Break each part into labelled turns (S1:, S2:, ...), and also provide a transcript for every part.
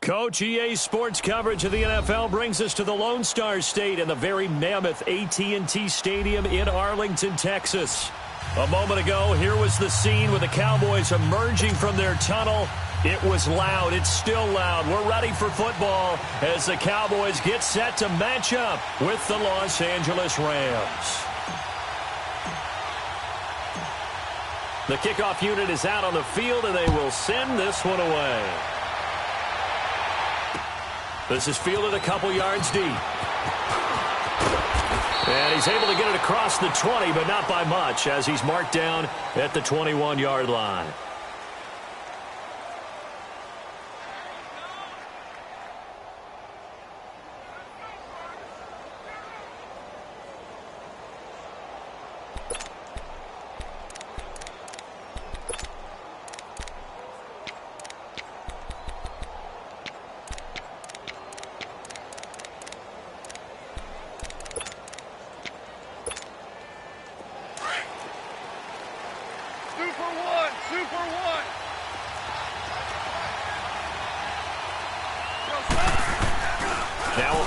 S1: Coach, EA Sports coverage of the NFL brings us to the Lone Star State and the very mammoth AT&T Stadium in Arlington, Texas. A moment ago, here was the scene with the Cowboys emerging from their tunnel. It was loud. It's still loud. We're ready for football as the Cowboys get set to match up with the Los Angeles Rams. The kickoff unit is out on the field, and they will send this one away. This is fielded a couple yards deep. And he's able to get it across the 20, but not by much, as he's marked down at the 21-yard line.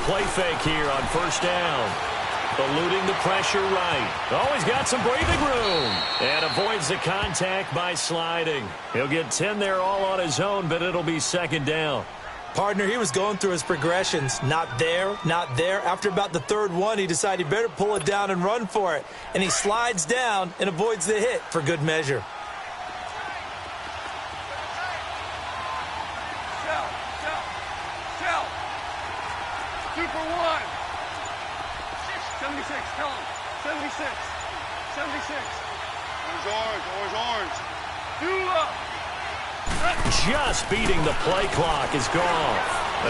S1: Play fake here on first down. Eluding the pressure right. Oh, he's got some breathing room. And avoids the contact by sliding. He'll get 10 there all on his own, but it'll be second down.
S2: Partner, he was going through his progressions. Not there, not there. After about the third one, he decided he better pull it down and run for it. And he slides down and avoids the hit for good measure.
S1: Just beating the play clock is gone.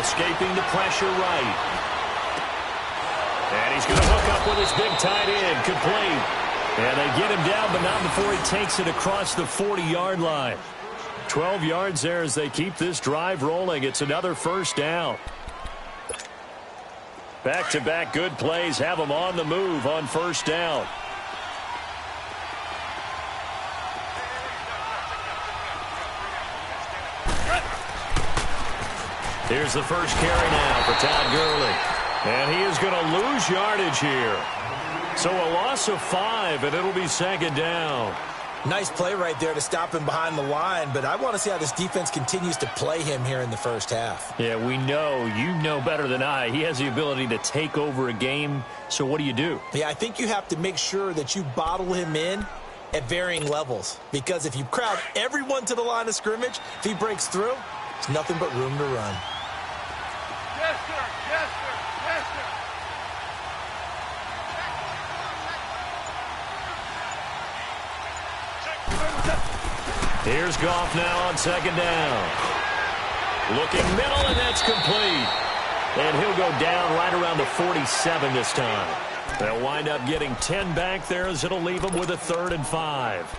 S1: Escaping the pressure right. And he's going to hook up with his big tight end. Complete. And they get him down, but not before he takes it across the 40-yard line. 12 yards there as they keep this drive rolling. It's another first down. Back-to-back good plays have them on the move on first down. Here's the first carry now for Todd Gurley. And he is going to lose yardage here. So a loss of 5, and it'll be second down.
S2: Nice play right there to stop him behind the line, but I want to see how this defense continues to play him here in the first half.
S1: Yeah, we know. You know better than I. He has the ability to take over a game, so what do?
S2: Yeah, I think you have to make sure that you bottle him in at varying levels, because if you crowd everyone to the line of scrimmage, if he breaks through, there's nothing but room to run.
S3: Yes, sir. Yes, sir. Yes, sir.
S1: Here's Goff now on second down. Looking middle, and that's complete. And he'll go down right around the 47 this time. They'll wind up getting 10 back there as it'll leave them with a 3rd and 5.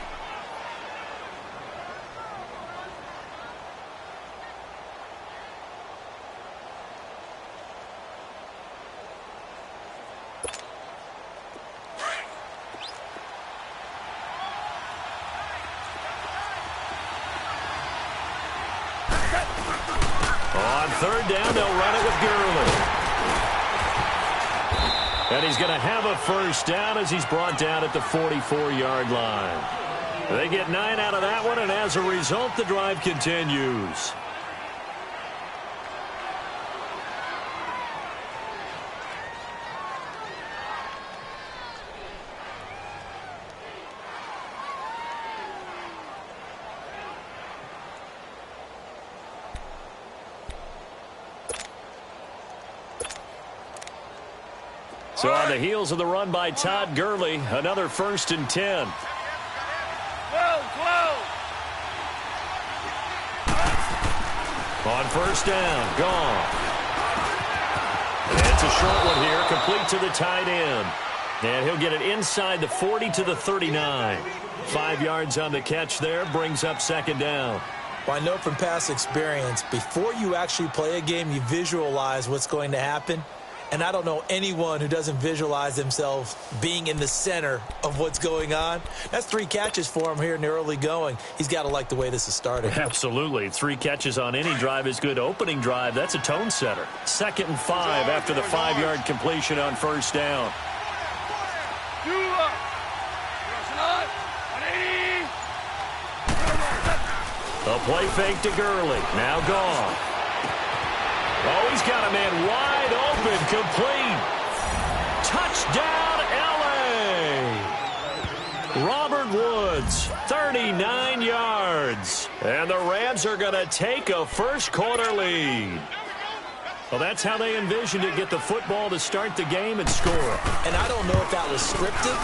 S1: On 3rd down, they'll run it with Gurley. And he's going to have a first down as he's brought down at the 44-yard line. They get 9 out of that one, and as a result, the drive continues. So on the heels of the run by Todd Gurley, another 1st and 10. On first down, gone. And it's a short one here, complete to the tight end. And he'll get it inside the 40 to the 39. 5 yards on the catch there, brings up second down.
S2: Well, I know from past experience, before you actually play a game, you visualize what's going to happen. And I don't know anyone who doesn't visualize themselves being in the center of what's going on. That's 3 catches for him here in the early going. He's got to like the way this is starting.
S1: Absolutely. 3 catches on any drive is good. Opening drive, that's a tone setter. 2nd and 5 after the 5-yard completion on first down. A play fake to Gurley. Now gone. Oh, he's got a man wide open. Complete. Touchdown, L.A. Robert Woods, 39 yards. And the Rams are going to take a first-quarter lead. Well, that's how they envisioned it, get the football to start the game and score.
S2: And I don't know if that was scripted.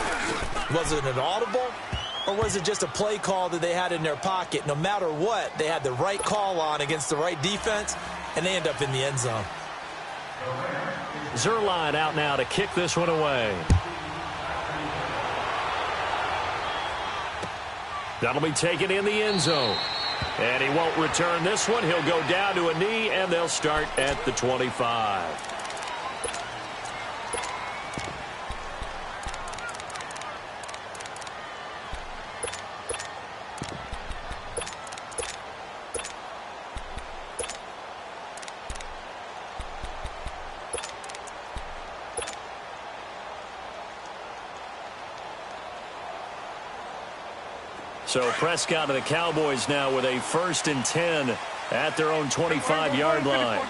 S2: Was it an audible? Or was it just a play call that they had in their pocket? No matter what, they had the right call on against the right defense, and they end up in the end zone.
S1: Zerline out now to kick this one away. That'll be taken in the end zone. And he won't return this one. He'll go down to a knee, and they'll start at the 25. So Prescott and the Cowboys now with a 1st and 10 at their own 25-yard line.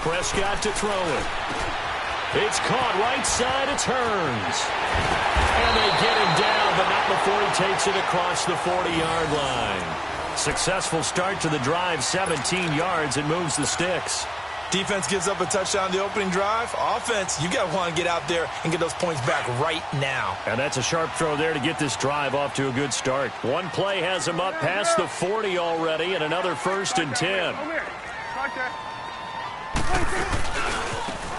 S1: Prescott to throw it. It's caught right side. It turns. And they get him down, but not before he takes it across the 40-yard line. Successful start to the drive, 17 yards, and moves the sticks.
S2: Defense gives up a touchdown the opening drive. Offense, you got to want to get out there and get those points back right now.
S1: And that's a sharp throw there to get this drive off to a good start. One play has him up past the 40 already, and another 1st and 10.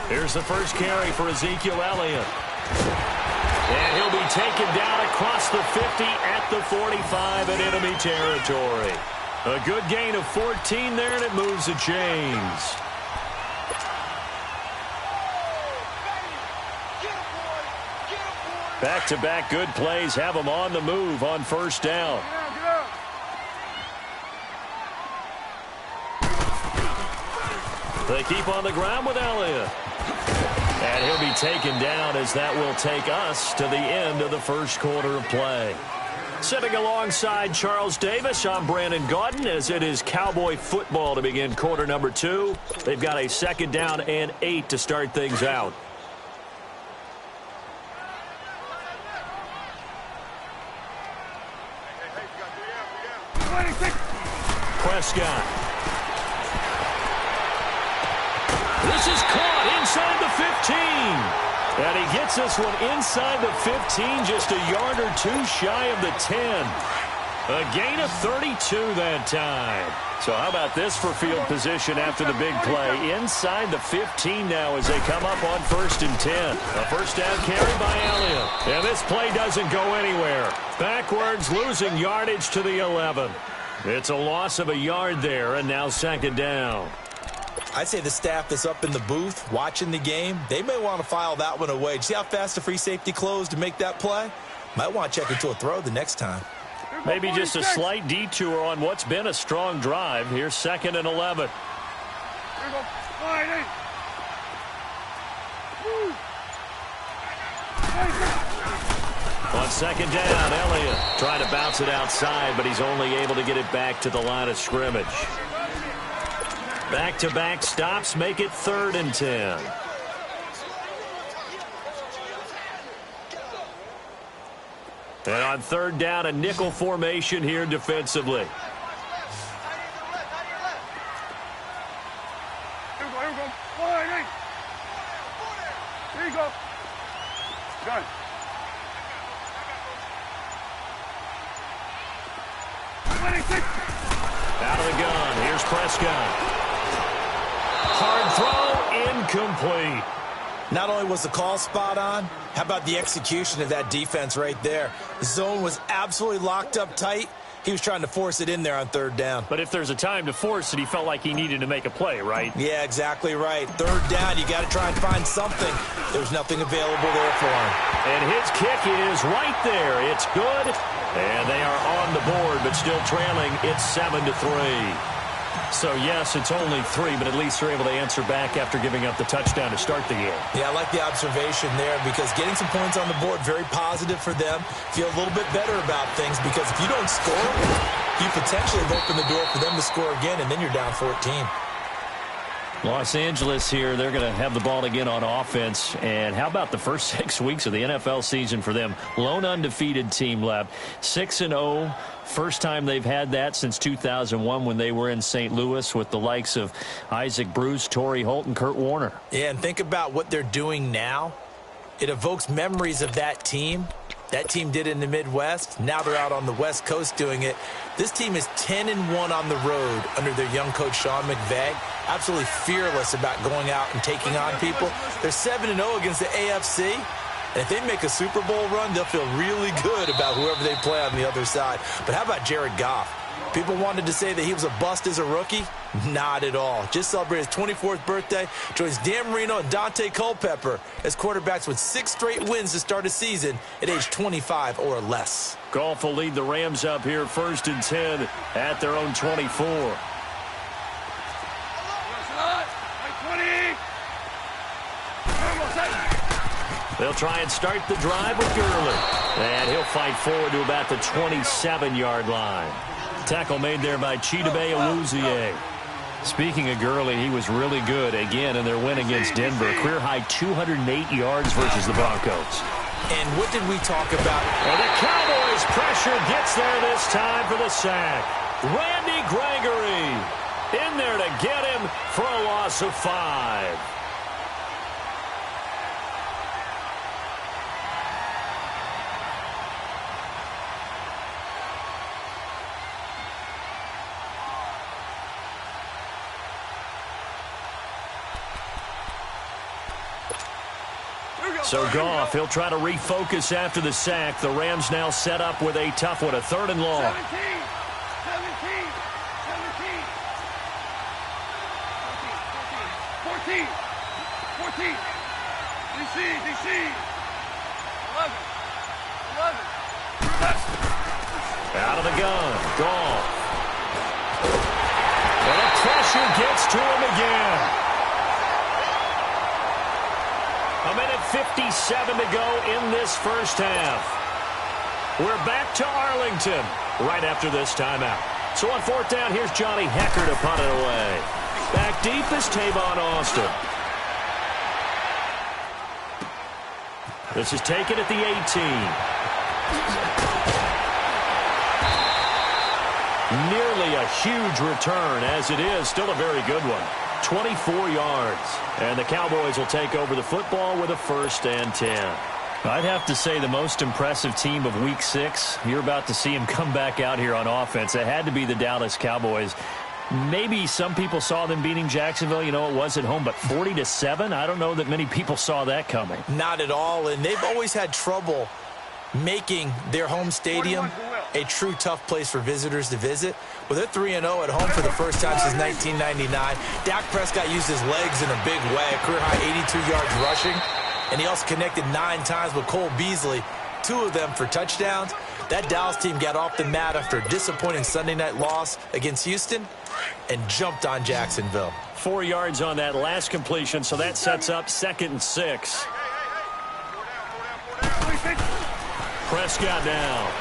S1: Here's the first carry for Ezekiel Elliott. And he'll be taken down across the 50 at the 45 in enemy territory. A good gain of 14 there, and it moves the chains. Back-to-back good plays have them on the move on first down. They keep on the ground with Elliott. And he'll be taken down as that will take us to the end of the first quarter of play. Sitting alongside Charles Davis, I'm Brandon Gaudin as it is Cowboy football to begin quarter number 2. They've got a 2nd down and 8 to start things out. Prescott. This is caught inside the 15. And he gets this one inside the 15, just a yard or 2 shy of the 10. A gain of 32 that time. So how about this for field position after the big play? Inside the 15 now as they come up on 1st and 10. A first down carry by Elliott. And this play doesn't go anywhere. Backwards, losing yardage to the 11. It's a loss of a yard there, and now 2nd down.
S2: I'd say the staff that's up in the booth watching the game, they may want to file that one away. See how fast the free safety closed to make that play? Might want to check into a throw the next time.
S1: Maybe just a slight detour on what's been a strong drive. Here's 2nd and 11. On 2nd down, Elliott trying to bounce it outside, but he's only able to get it back to the line of scrimmage. Back-to-back stops make it 3rd and 10. And on 3rd down, a nickel formation here defensively.
S3: Here you go. Done.
S1: Out of the gun. Here's Prescott. Hard throw, incomplete.
S2: Not only was the call spot on, how about the execution of that defense right there? The zone was absolutely locked up tight, He was trying to force it in there on third down.
S1: But if there's a time to force it, he felt like he needed to make a play, right?
S2: Yeah, exactly right. Third down, you got to try and find something. There's nothing available there for him.
S1: And his kick is right there. It's good. And they are on the board, but still trailing. It's 7-3. So, yes, it's only 3, but at least they're able to answer back after giving up the touchdown to start the game.
S2: Yeah, I like the observation there because getting some points on the board, very positive for them. Feel a little bit better about things because if you don't score, you potentially have opened the door for them to score again, and then you're down 14.
S1: Los Angeles here, they're going to have the ball again on offense. And how about the first 6 weeks of the NFL season for them? Lone undefeated team left. 6-0. First time they've had that since 2001 when they were in St. Louis with the likes of Isaac Bruce, Torrey Holt, and Kurt Warner.
S2: Yeah, and think about what they're doing now. It evokes memories of that team. That team did it in the Midwest. Now they're out on the West Coast doing it. This team is 10-1 on the road under their young coach, Sean McVay. Absolutely fearless about going out and taking on people. They're 7-0 against the AFC. And if they make a Super Bowl run, they'll feel really good about whoever they play on the other side. But how about Jared Goff? People wanted to say that he was a bust as a rookie. Not at all. Just celebrated his 24th birthday. Joins Dan Marino and Dante Culpepper as quarterbacks with 6 straight wins to start a season at age 25 or less.
S1: Goff will lead the Rams up here 1st and 10 at their own 24. They'll try and start the drive with Gurley. And he'll fight forward to about the 27-yard line. Tackle made there by Chidobe Awuzie. Speaking of Gurley, he was really good again in their win against Denver. Career-high 208 yards versus the Broncos.
S2: And what did we talk about?
S1: And the Cowboys pressure gets there this time for the sack. Randy Gregory in there to get him for a loss of 5. So Goff, he'll try to refocus after the sack. The Rams now set up with a tough one, a 3rd and long.
S3: 17. 14. DC. 11.
S1: Out of the gun, Goff. And the pressure gets to him again. A minute 57 to go in this first half. We're back to Arlington right after this timeout. So on 4th down, here's Johnny Hecker to punt it away. Back deep is Tavon Austin. This is taken at the 18. Nearly a huge return, as it is still a very good one. 24 yards. And the Cowboys will take over the football with a 1st and 10. I'd have to say the most impressive team of Week 6. You're about to see them come back out here on offense. It had to be the Dallas Cowboys. Maybe some people saw them beating Jacksonville. You know, it was at home, but 40-7? I don't know that many people saw that coming.
S2: Not at all, and they've always had trouble making their home stadium a true tough place for visitors to visit. Well, they're 3-0 at home for the first time since 1999. Dak Prescott used his legs in a big way, a career-high 82 yards rushing, and he also connected 9 times with Cole Beasley, 2 of them for touchdowns. That Dallas team got off the mat after a disappointing Sunday night loss against Houston and jumped on Jacksonville.
S1: 4 yards on that last completion, so that sets up 2nd and 6. Prescott down.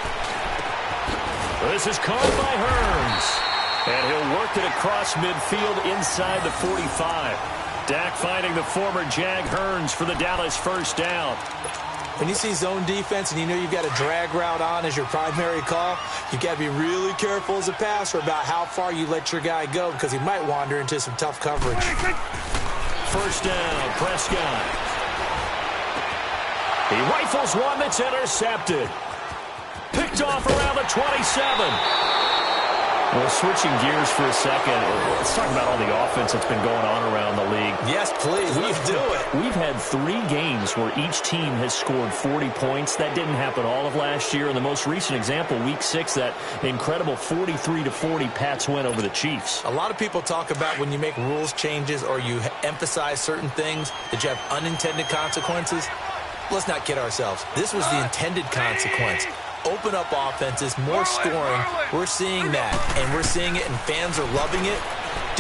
S1: This is caught by Hearns. And he'll work it across midfield inside the 45. Dak finding the former Jag Hearns for the Dallas 1st down.
S2: When you see zone defense and you know you've got a drag route on as your primary call, you've got to be really careful as a passer about how far you let your guy go because he might wander into some tough coverage.
S1: 1st down, Prescott. He rifles one that's intercepted. Picked off around the 27. Well, switching gears for a second, let's talk about all the offense that's been going on around the league.
S2: Yes, please. Let's do it.
S1: We've had 3 games where each team has scored 40 points. That didn't happen all of last year. And the most recent example, Week 6, that incredible 43-40 Pats win over the Chiefs.
S2: A lot of people talk about when you make rules changes or you emphasize certain things that you have unintended consequences. Let's not kid ourselves. This was the intended consequence. Open up offenses, more scoring. We're seeing that, and we're seeing it, and fans are loving it.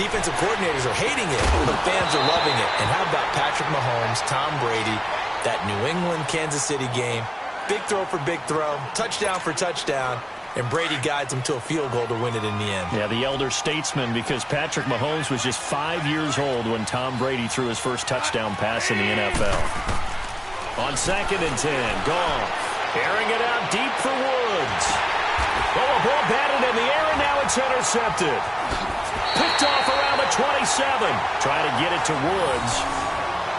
S2: Defensive coordinators are hating it, but fans are loving it. And how about Patrick Mahomes, Tom Brady, that New England-Kansas City game? Big throw for big throw, touchdown for touchdown, and Brady guides him to a field goal to win it in the end.
S1: Yeah, the elder statesman, because Patrick Mahomes was just 5 years old when Tom Brady threw his first touchdown pass in the NFL. On 2nd and 10, Goff. Airing it out deep for Woods. Oh, a ball batted in the air, and now it's intercepted. Picked off around the 27. Trying to get it to Woods.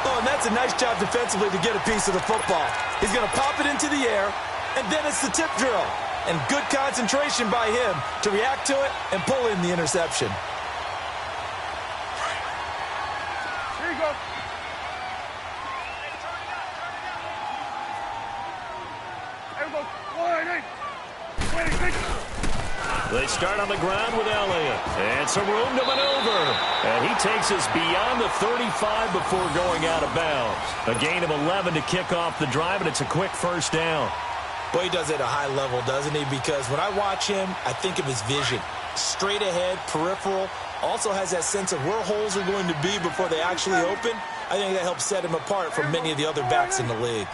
S2: Oh, and that's a nice job defensively to get a piece of the football. He's going to pop it into the air, and then it's the tip drill. And good concentration by him to react to it and pull in the interception.
S3: Here you go.
S1: They start on the ground with Elliott. And some room to maneuver. And he takes us beyond the 35 before going out of bounds. A gain of 11 to kick off the drive, and it's a quick first down.
S2: Boy, he does it at a high level, doesn't he? Because when I watch him, I think of his vision. Straight ahead, peripheral. Also has that sense of where holes are going to be before they actually open. I think that helps set him apart from many of the other backs in the league.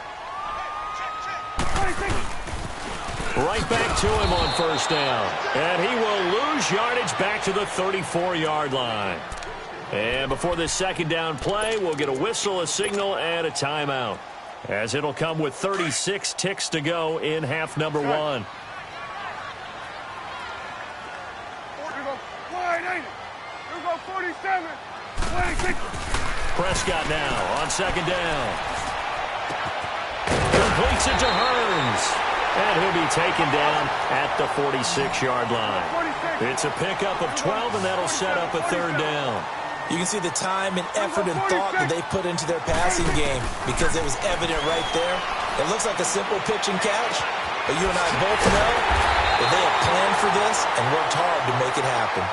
S1: Right back to him on first down. And he will lose yardage back to the 34-yard line. And before this second down play, we'll get a whistle, a signal, and a timeout, as it'll come with 36 ticks to go in half number 1.
S3: Here we go. Wide 80. Here we go. 47. 26.
S1: Prescott now on second down. Completes it to Hearns. And he'll be taken down at the 46-yard line. It's a pickup of 12, and that'll set up a third down.
S2: You can see the time and effort and thought that they put into their passing game because it was evident right there. It looks like a simple pitch and catch, but you and I both know that they have planned for this and worked hard to make it happen.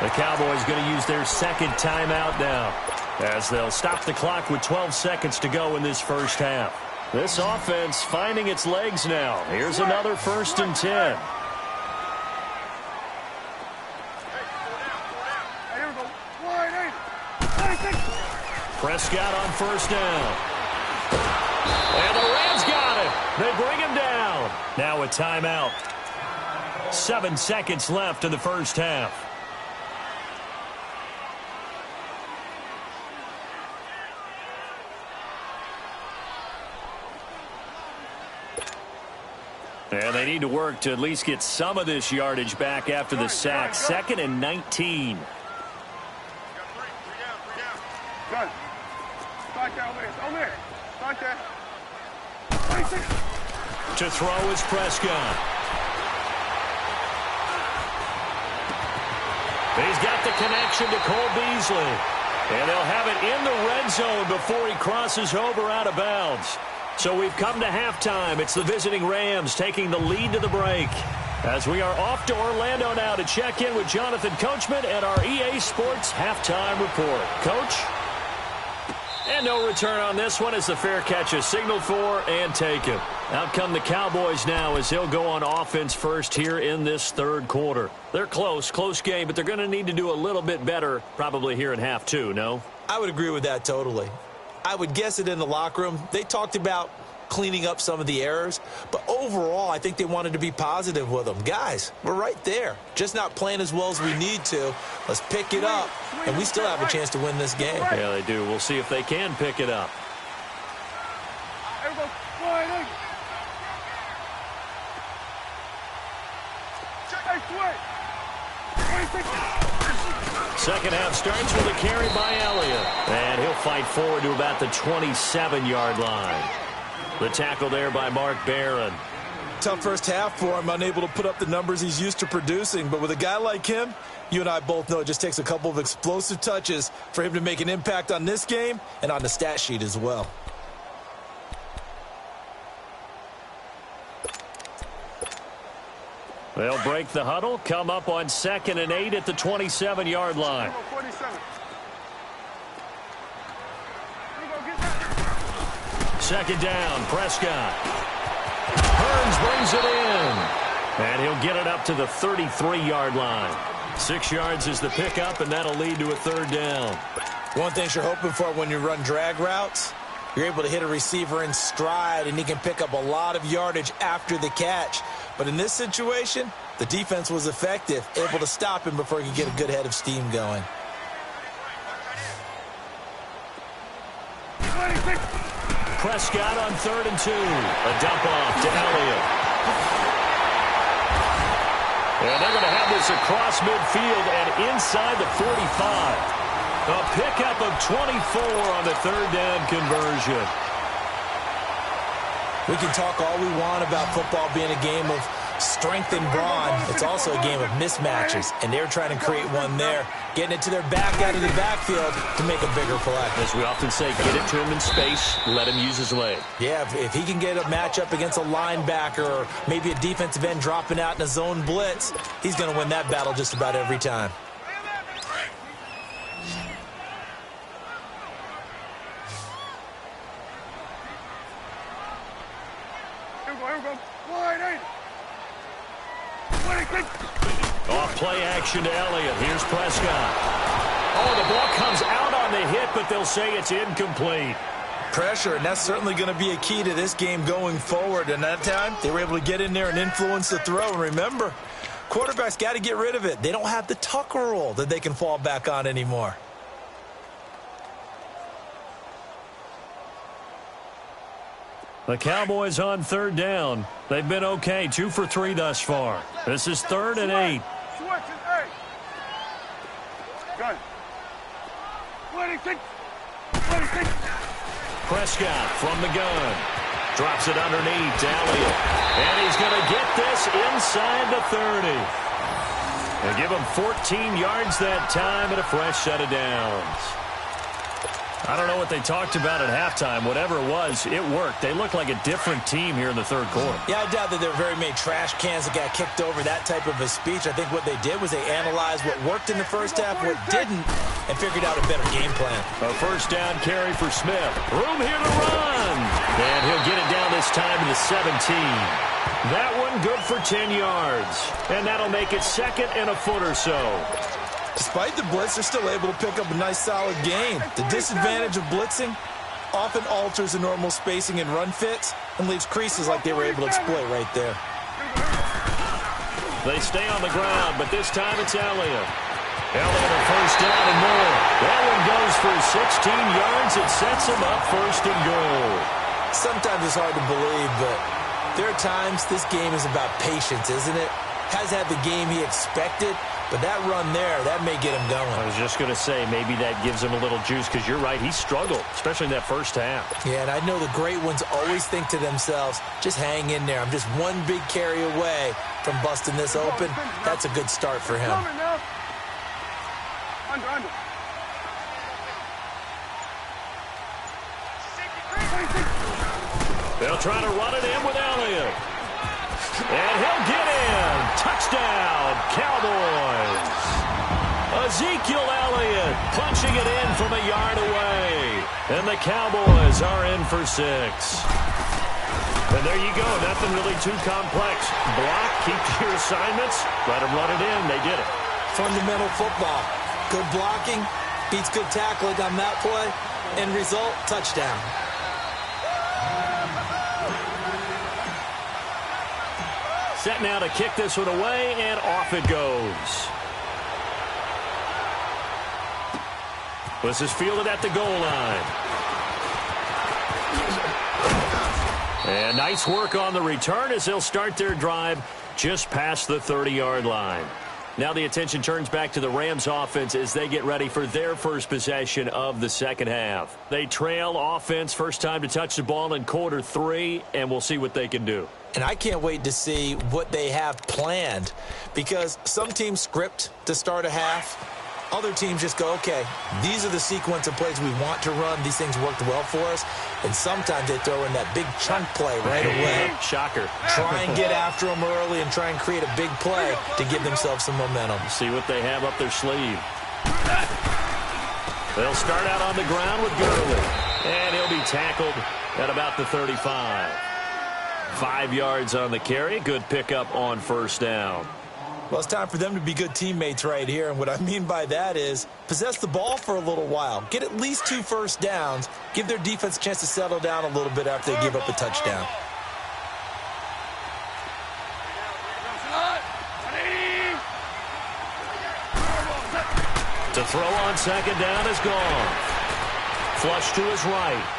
S1: The Cowboys going to use their second timeout now, as they'll stop the clock with 12 seconds to go in this first half. This offense finding its legs now. Here's another 1st and 10.
S3: Here we go. Wide 80. 26.
S1: Prescott on first down. And the Rams got it. They bring him down. Now a timeout. 7 seconds left in the first half. And they need to work to at least get some of this yardage back after the sack. 2nd and 19.
S3: Good. Start there, over there. Start there. 26.
S1: To throw is Prescott. He's got the connection to Cole Beasley. And they'll have it in the red zone before he crosses over out of bounds. So we've come to halftime. It's the visiting Rams taking the lead to the break, as we are off to Orlando now to check in with Jonathan Coachman and our EA Sports Halftime Report. Coach? And no return on this one as the fair catch is signaled for and taken. Out come the Cowboys now as they'll go on offense first here in this third quarter. They're close game, but they're going to need to do a little bit better probably here in half 2, no?
S2: I would agree with that totally. I would guess it in the locker room. They talked about cleaning up some of the errors, but overall, I think they wanted to be positive with them. Guys, we're right there. Just not playing as well as we need to. Let's pick it up, and we still have a chance to win this game.
S1: Yeah, they do. We'll see if they can pick it up.
S3: Here we go. Wide 80. Hey, switch. 26.
S1: Second half starts with a carry by Elliott. And he'll fight forward to about the 27-yard line. The tackle there by Mark Barron.
S2: tough first half for him, unable to put up the numbers he's used to producing. But with a guy like him, you and I both know it just takes a couple of explosive touches for him to make an impact on this game and on the stat sheet as well.
S1: They'll break the huddle, come up on 2nd and 8 at the 27-yard line. Second down, Prescott. Hearns brings it in. And he'll get it up to the 33-yard line. 6 yards is the pickup, and that'll lead to a 3rd down.
S2: One thing you're hoping for when you run drag routes, you're able to hit a receiver in stride, and he can pick up a lot of yardage after the catch. But in this situation, the defense was effective, able to stop him before he could get a good head of steam going.
S1: Prescott on 3rd and 2. A dump off to Elliott. And they're going to have this across midfield and inside the 45. A pickup of 24 on the 3rd down conversion.
S2: We can talk all we want about football being a game of strength and brawn. It's also a game of mismatches, and they're trying to create one there, getting it to their back out of the backfield to make a bigger play.
S1: As we often say, get it to him in space, let him use his leg.
S2: Yeah, if he can get a matchup against a linebacker or maybe a defensive end dropping out in a zone blitz, he's going to win that battle just about every time.
S1: Off play action to Elliott. Here's Prescott. Oh, the ball comes out on the hit, but they'll say it's incomplete.
S2: Pressure, and that's certainly going to be a key to this game going forward. And that time, they were able to get in there and influence the throw. And remember, quarterbacks got to get rid of it. They don't have the Tucker rule that they can fall back on anymore.
S1: The Cowboys on 3rd down. They've been okay, 2 for 3 thus far. This is 3rd and 8. Prescott from the gun. Drops it underneath to Elliott. And he's going to get this inside the 30. They give him 14 yards that time and a fresh set of downs. I don't know what they talked about at halftime. Whatever it was, it worked. They looked like a different team here in the 3rd quarter.
S2: Yeah, I doubt that there were very many trash cans that got kicked over, that type of a speech. I think what they did was they analyzed what worked in the first half, what didn't, and figured out a better game plan.
S1: A 1st down carry for Smith. Room here to run. And he'll get it down this time to the 17. That one good for 10 yards. And that'll make it 2nd and a foot or so.
S2: Despite the blitz, they're still able to pick up a nice, solid gain. The disadvantage of blitzing often alters the normal spacing and run fits and leaves creases like they were able to exploit right there.
S1: They stay on the ground, but this time it's Elliott. Elliott a 1st down and more. That one goes for 16 yards. It sets him up 1st and goal.
S2: Sometimes it's hard to believe, but there are times this game is about patience, isn't it? Has had the game he expected, but that run there, that may get him going.
S1: I was just going to say, maybe that gives him a little juice, because you're right, he struggled, especially in that first half.
S2: Yeah, and I know the great ones always think to themselves, just hang in there. I'm just one big carry away from busting this open. That's a good start for him.
S3: Under.
S1: They'll try to run it in with Elliott. And he'll get in. Touchdown, Cowboys. Ezekiel Elliott punching it in from a yard away. And the Cowboys are in for 6. And there you go. Nothing really too complex. Block, keep your assignments, let them run it in. They did it.
S2: Fundamental football. Good blocking beats good tackling on that play. End result, touchdown.
S1: Set now to kick this one away, and off it goes. This is fielded at the goal line. And nice work on the return as they'll start their drive just past the 30-yard line. Now the attention turns back to the Rams offense as they get ready for their first possession of the second half. They trail offense, first time to touch the ball in quarter 3, and we'll see what they can do.
S2: And I can't wait to see what they have planned, because some teams script to start a half. Other teams just go, okay, these are the sequence of plays we want to run. These things worked well for us. And sometimes they throw in that big chunk play right away.
S1: Shocker.
S2: Try and get after them early and try and create a big play to give themselves some momentum.
S1: See what they have up their sleeve. They'll start out on the ground with Gurley. And he'll be tackled at about the 35. 5 yards on the carry. Good pickup on first down.
S2: Well, it's time for them to be good teammates right here. And what I mean by that is possess the ball for a little while. Get at least 2 first downs. Give their defense a chance to settle down a little bit after they give up a touchdown.
S1: To throw on second down is gone. Flush to his right.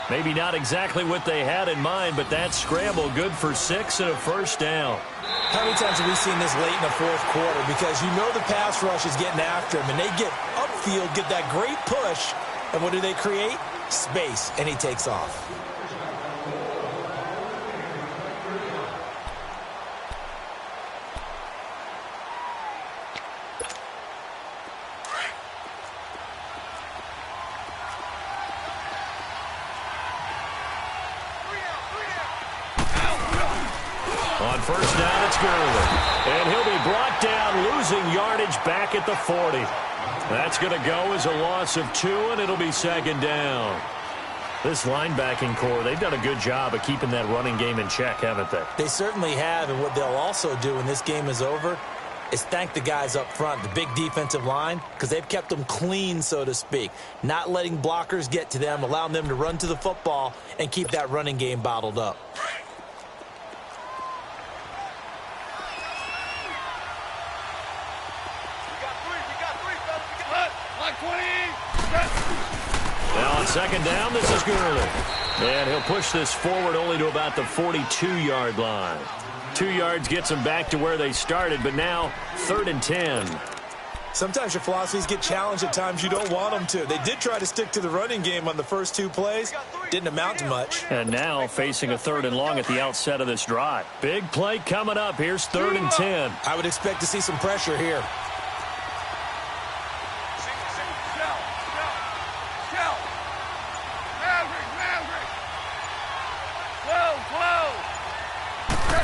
S1: Maybe not exactly what they had in mind, but that scramble good for 6 and a first down.
S2: How many times have we seen this late in the fourth quarter? Because you know the pass rush is getting after him, and they get upfield, get that great push, and what do they create? Space, and he takes off.
S1: On first down, it's Gurley. And he'll be brought down, losing yardage back at the 40. That's going to go as a loss of 2, and it'll be second down. This linebacking core, they've done a good job of keeping that running game in check, haven't they?
S2: They certainly have, and what they'll also do when this game is over is thank the guys up front, the big defensive line, because they've kept them clean, so to speak. Not letting blockers get to them, allowing them to run to the football and keep that running game bottled up.
S1: Now on second down, this is Gurley. And he'll push this forward only to about the 42-yard line. 2 yards gets them back to where they started, but now 3rd and 10.
S2: Sometimes your philosophies get challenged at times you don't want them to. They did try to stick to the running game on the first 2 plays. Didn't amount to much.
S1: And now facing a 3rd and long at the outset of this drive. Big play coming up. Here's 3rd and 10.
S2: I would expect to see some pressure here.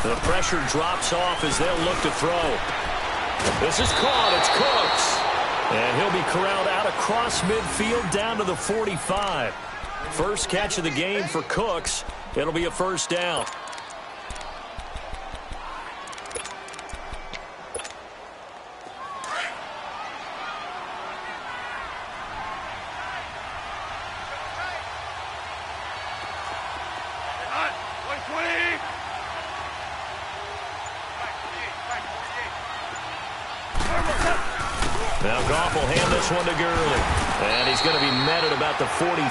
S1: The pressure drops off as they'll look to throw. This is caught. It's Cooks. And he'll be corralled out across midfield down to the 45. First catch of the game for Cooks. It'll be a first down. Now Goff will hand this one to Gurley. And he's going to be met at about the 43.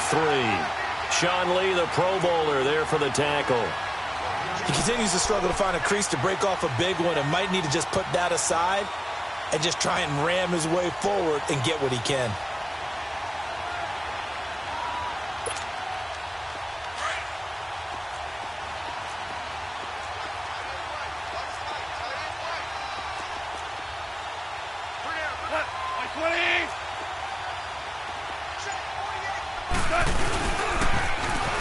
S1: Sean Lee, the Pro Bowler, there for the tackle.
S2: He continues to struggle to find a crease to break off a big one and might need to just put that aside and just try and ram his way forward and get what he can.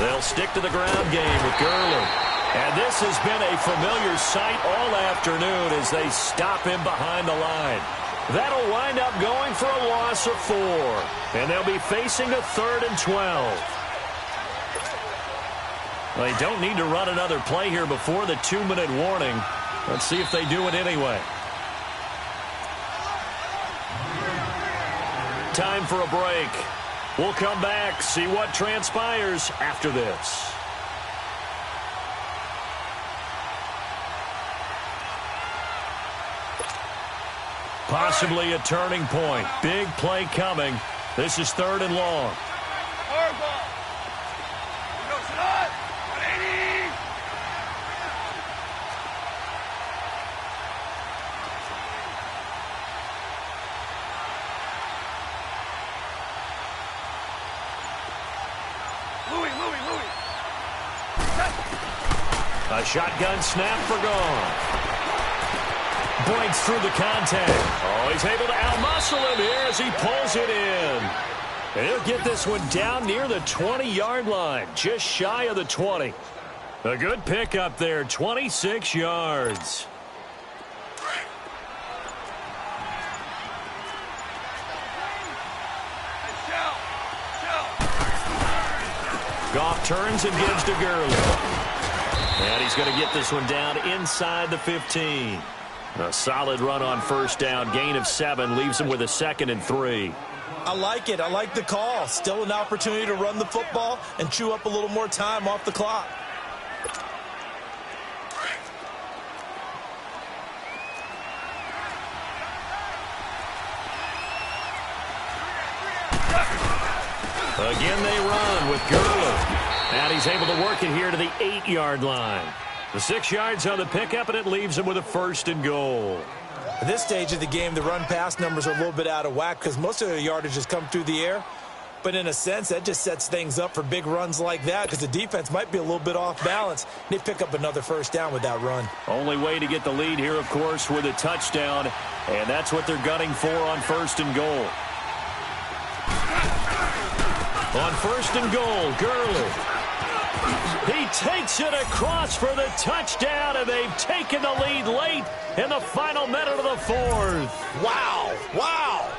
S1: They'll stick to the ground game with Gurley. And this has been a familiar sight all afternoon as they stop him behind the line. That'll wind up going for a loss of 4. And they'll be facing a 3rd and 12. Well, they don't need to run another play here before the 2-minute warning. Let's see if they do it anyway. Time for a break. We'll come back, see what transpires after this. Possibly a turning point. Big play coming. This is 3rd and long. A shotgun snap for gone. Breaks through the contact. Oh, he's able to outmuscle him here as he pulls it in. And he'll get this one down near the 20-yard line, just shy of the 20. A good pickup there, 26 yards. Goff turns and gives to Gurley. And he's going to get this one down inside the 15. A solid run on first down. Gain of 7 leaves him with a 2nd and 3.
S2: I like it. I like the call. Still an opportunity to run the football and chew up a little more time off the clock.
S1: Again they run with Gurley. And he's able to work it here to the 8-yard line. The 6 yards on the pickup, and it leaves him with a 1st and goal.
S2: At this stage of the game, the run-pass numbers are a little bit out of whack because most of the yardage has come through the air. But in a sense, that just sets things up for big runs like that because the defense might be a little bit off balance. They pick up another 1st down with that run.
S1: Only way to get the lead here, of course, with a touchdown. And that's what they're gunning for on 1st and goal. On 1st and goal, Gurley. He takes it across for the touchdown, and they've taken the lead late in the final minute of the 4th.
S2: Wow. Wow.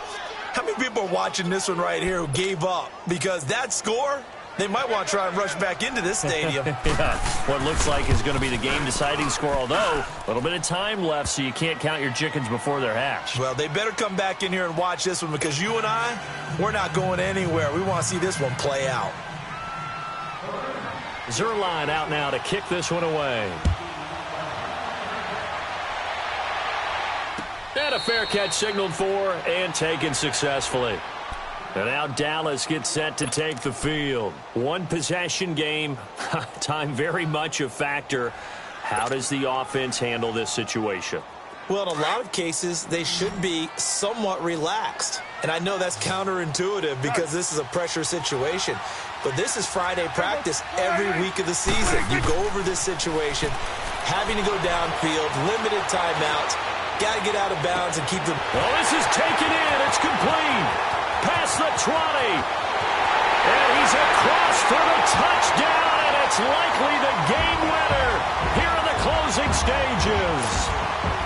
S2: How many people are watching this one right here who gave up? Because that score, they might want to try and rush back into this stadium.
S1: Yeah, what looks like is going to be the game-deciding score, although a little bit of time left, so you can't count your chickens before they're hatched.
S2: Well, they better come back in here and watch this one because you and I, we're not going anywhere. We want to see this one play out.
S1: Zerline out now to kick this one away. And a fair catch signaled for and taken successfully. And now Dallas gets set to take the field. One possession game. Time very much a factor. How does the offense handle this situation?
S2: Well, in a lot of cases, they should be somewhat relaxed. And I know that's counterintuitive because this is a pressure situation. But this is Friday practice every week of the season. You go over this situation, having to go downfield, limited timeouts, got to get out of bounds and keep them.
S1: Well, this is taken in. It's complete. Past the 20. And he's across for the touchdown, and it's likely the game winner here in the closing stages.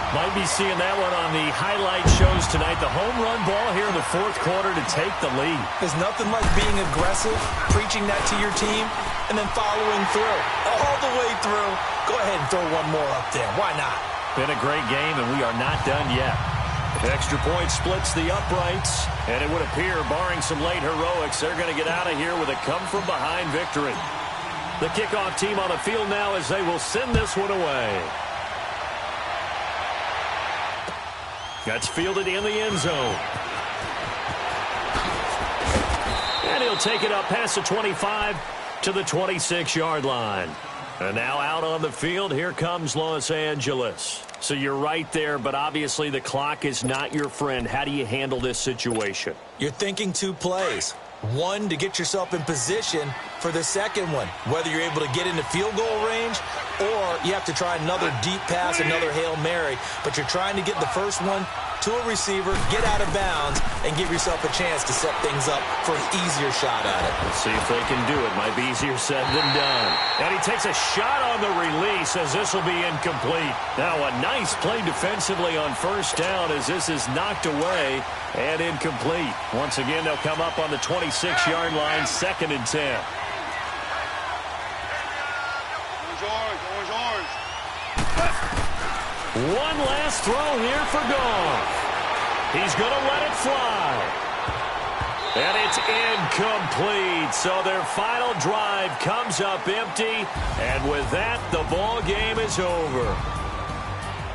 S1: Might be seeing that one on the highlight shows tonight. The home run ball here in the 4th quarter to take the lead.
S2: There's nothing like being aggressive, preaching that to your team, and then following through. All the way through. Go ahead and throw one more up there. Why not?
S1: Been a great game, and we are not done yet. Extra point splits the uprights, and it would appear, barring some late heroics, they're going to get out of here with a come-from-behind victory. The kickoff team on the field now as they will send this one away. That's fielded in the end zone. And he'll take it up past the 25 to the 26-yard line. And now out on the field, here comes Los Angeles. So you're right there, but obviously the clock is not your friend. How do you handle this situation?
S2: You're thinking 2 plays. One, to get yourself in position for the second one, whether you're able to get into field goal range or you have to try another deep pass, another Hail Mary. But you're trying to get the first one to a receiver, get out of bounds, and give yourself a chance to set things up for an easier shot at it.
S1: Let's see if they can do it. Might be easier said than done. And he takes a shot on the release as this will be incomplete. Now a nice play defensively on first down as this is knocked away and incomplete. Once again, they'll come up on the 26-yard line, 2nd and 10. One last throw here for Goff. He's going to let it fly. And it's incomplete. So their final drive comes up empty. And with that, the ball game is over.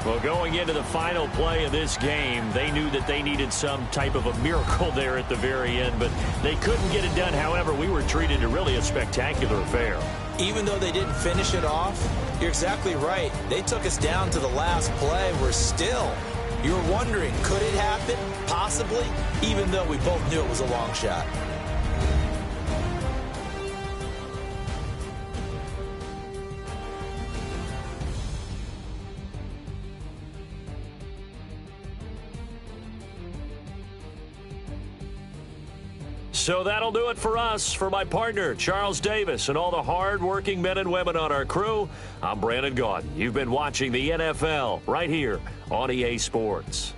S1: Well, going into the final play of this game, they knew that they needed some type of a miracle there at the very end, but they couldn't get it done. However, we were treated to really a spectacular affair.
S2: Even though they didn't finish it off, you're exactly right. They took us down to the last play. We're still, you were wondering, could it happen? Possibly, even though we both knew it was a long shot.
S1: So that'll do it for us. For my partner, Charles Davis, and all the hard-working men and women on our crew, I'm Brandon Gaudin. You've been watching the NFL right here on EA Sports.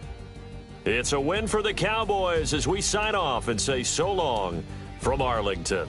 S1: It's a win for the Cowboys as we sign off and say so long from Arlington.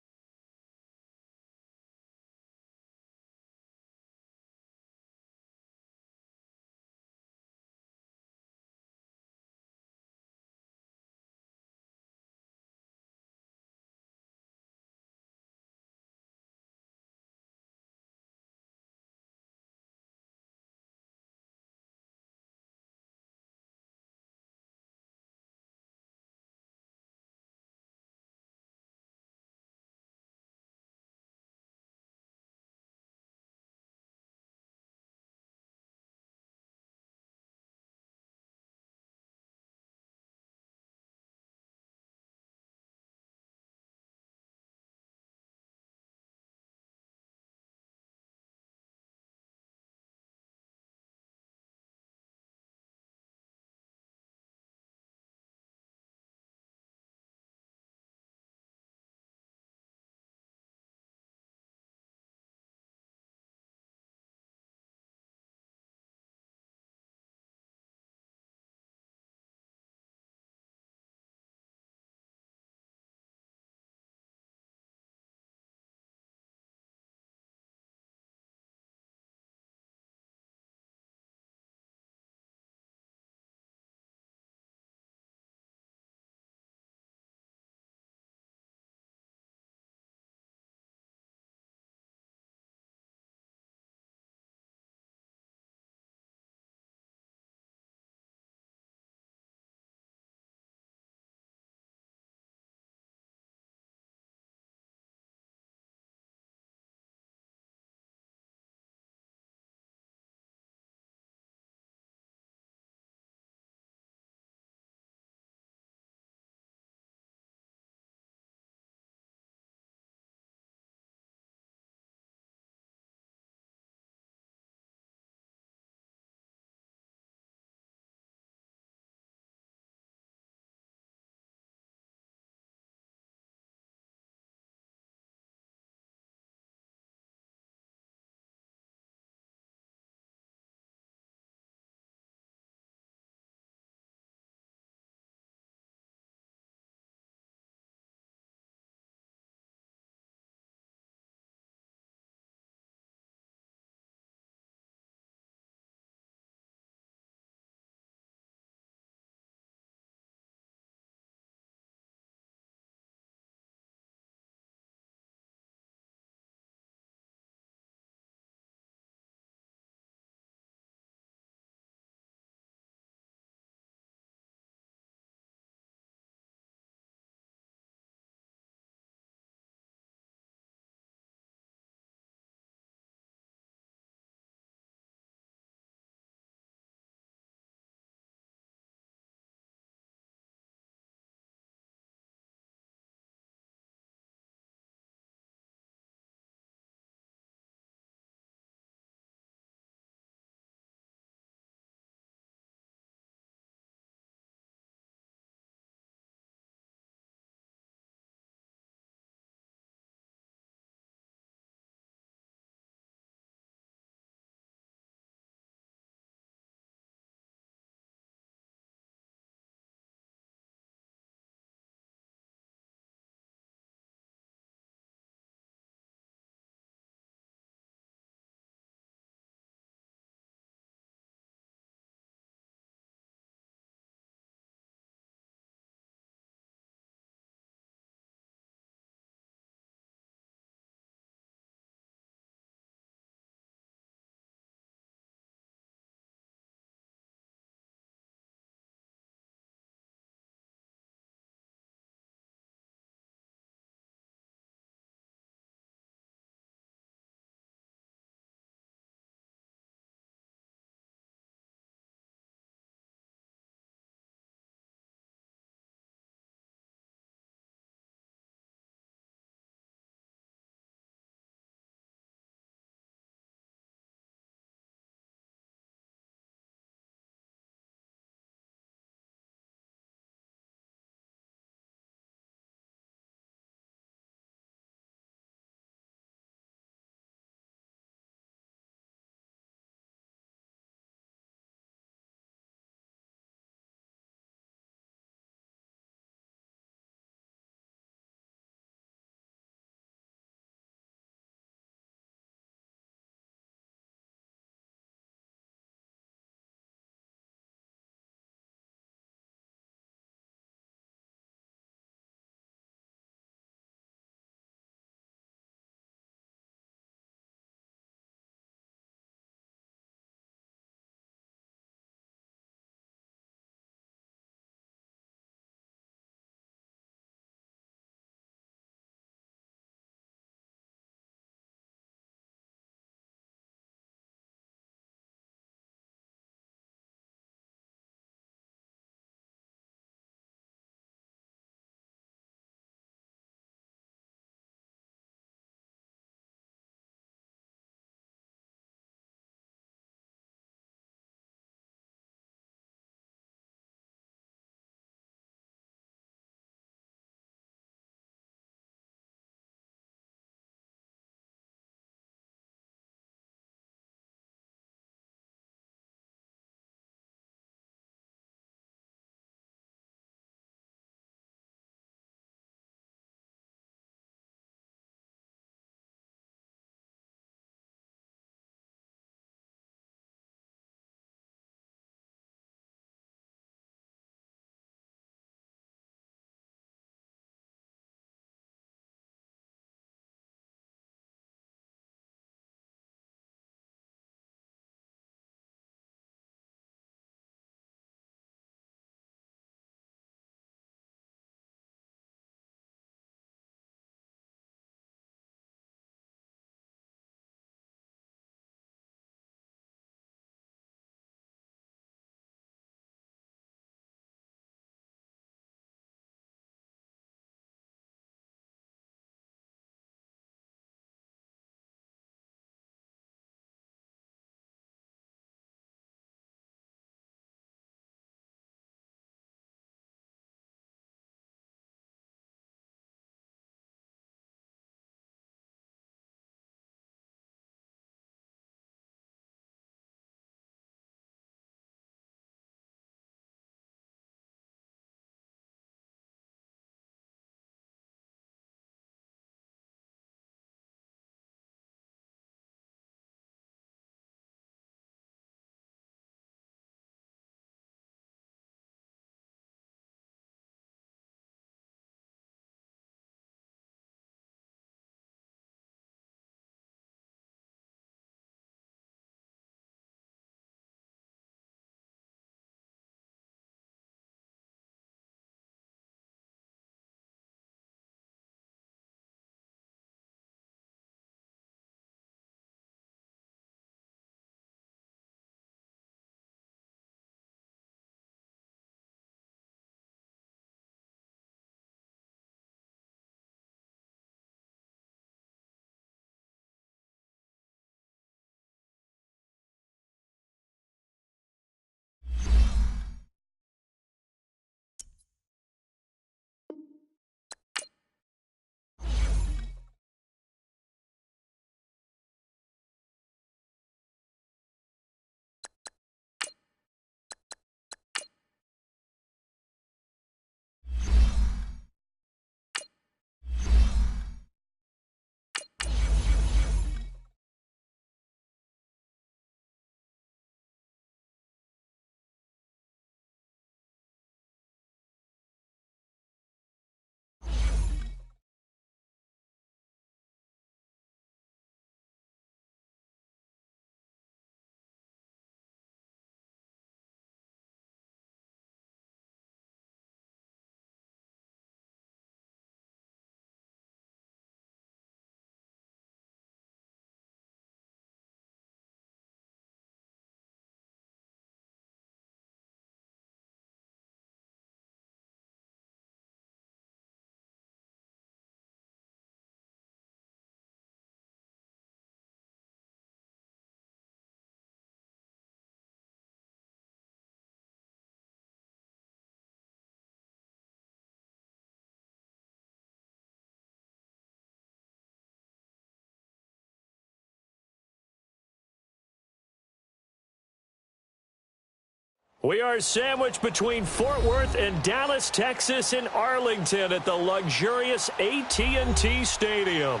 S1: We are sandwiched between Fort Worth and Dallas, Texas, in Arlington at the luxurious AT&T Stadium.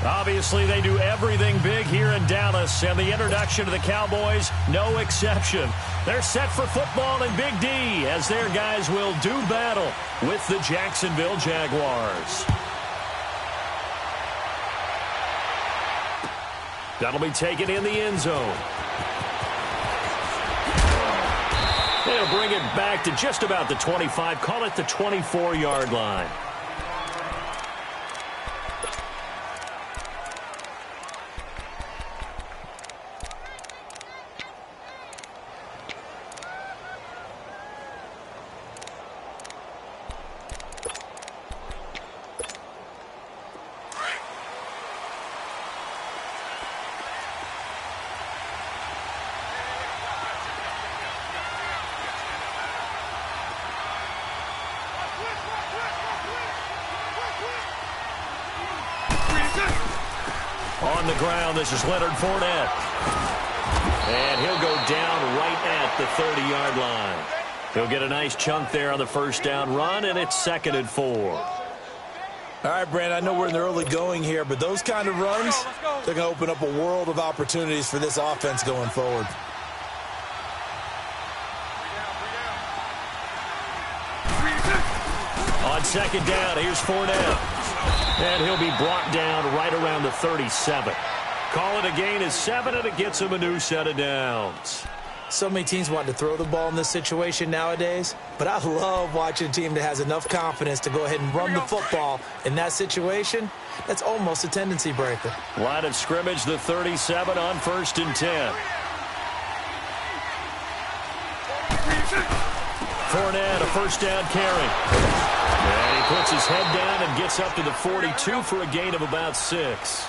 S1: Obviously, they do everything big here in Dallas, and the introduction to the Cowboys, no exception. They're set for football in Big D as their guys will do battle with the Jacksonville Jaguars. That'll be taken in the end zone. They'll bring it back to just about the 25, call it the 24-yard line. On the ground, this is Leonard Fournette. And he'll go down right at the 30-yard line. He'll get a nice chunk there on the first down run, and it's 2nd and 4.
S2: All right, Brand, I know we're in the early going here, but those kind of runs, they're going to open up a world of opportunities for this offense going forward.
S1: On 2nd down, here's Fournette. And he'll be brought down right around the 37. Call it a gain of 7, and it gets him a new set of downs.
S2: So many teams want to throw the ball in this situation nowadays, but I love watching a team that has enough confidence to go ahead and run the football in that situation. That's almost a tendency breaker.
S1: Line of scrimmage, the 37 on 1st and 10. Fournette, a first down carry. And he puts his head down and gets up to the 42 for a gain of about 6.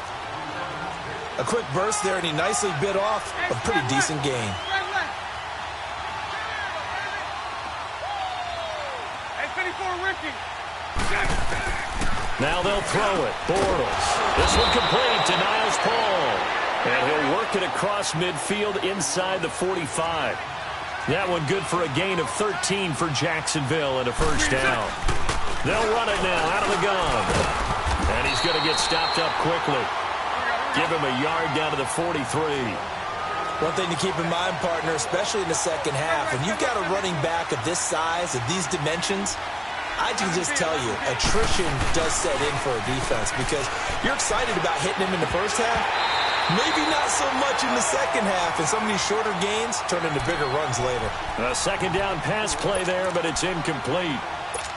S2: A quick burst there, and he nicely bit off a pretty decent gain.
S1: Now they'll throw it. Bortles. This one complete to Niles Paul. And he'll work it across midfield inside the 45. That one good for a gain of 13 for Jacksonville and a first down. They'll run it now out of the gun. And he's going to get stopped up quickly. Give him a yard down to the 43.
S2: One thing to keep in mind, partner, especially in the second half, when you've got a running back of this size, of these dimensions, I can just tell you, attrition does set in for a defense because you're excited about hitting him in the first half. Maybe not so much in the second half, and some of these shorter gains turn into bigger runs later.
S1: A 2nd down pass play there, but it's incomplete.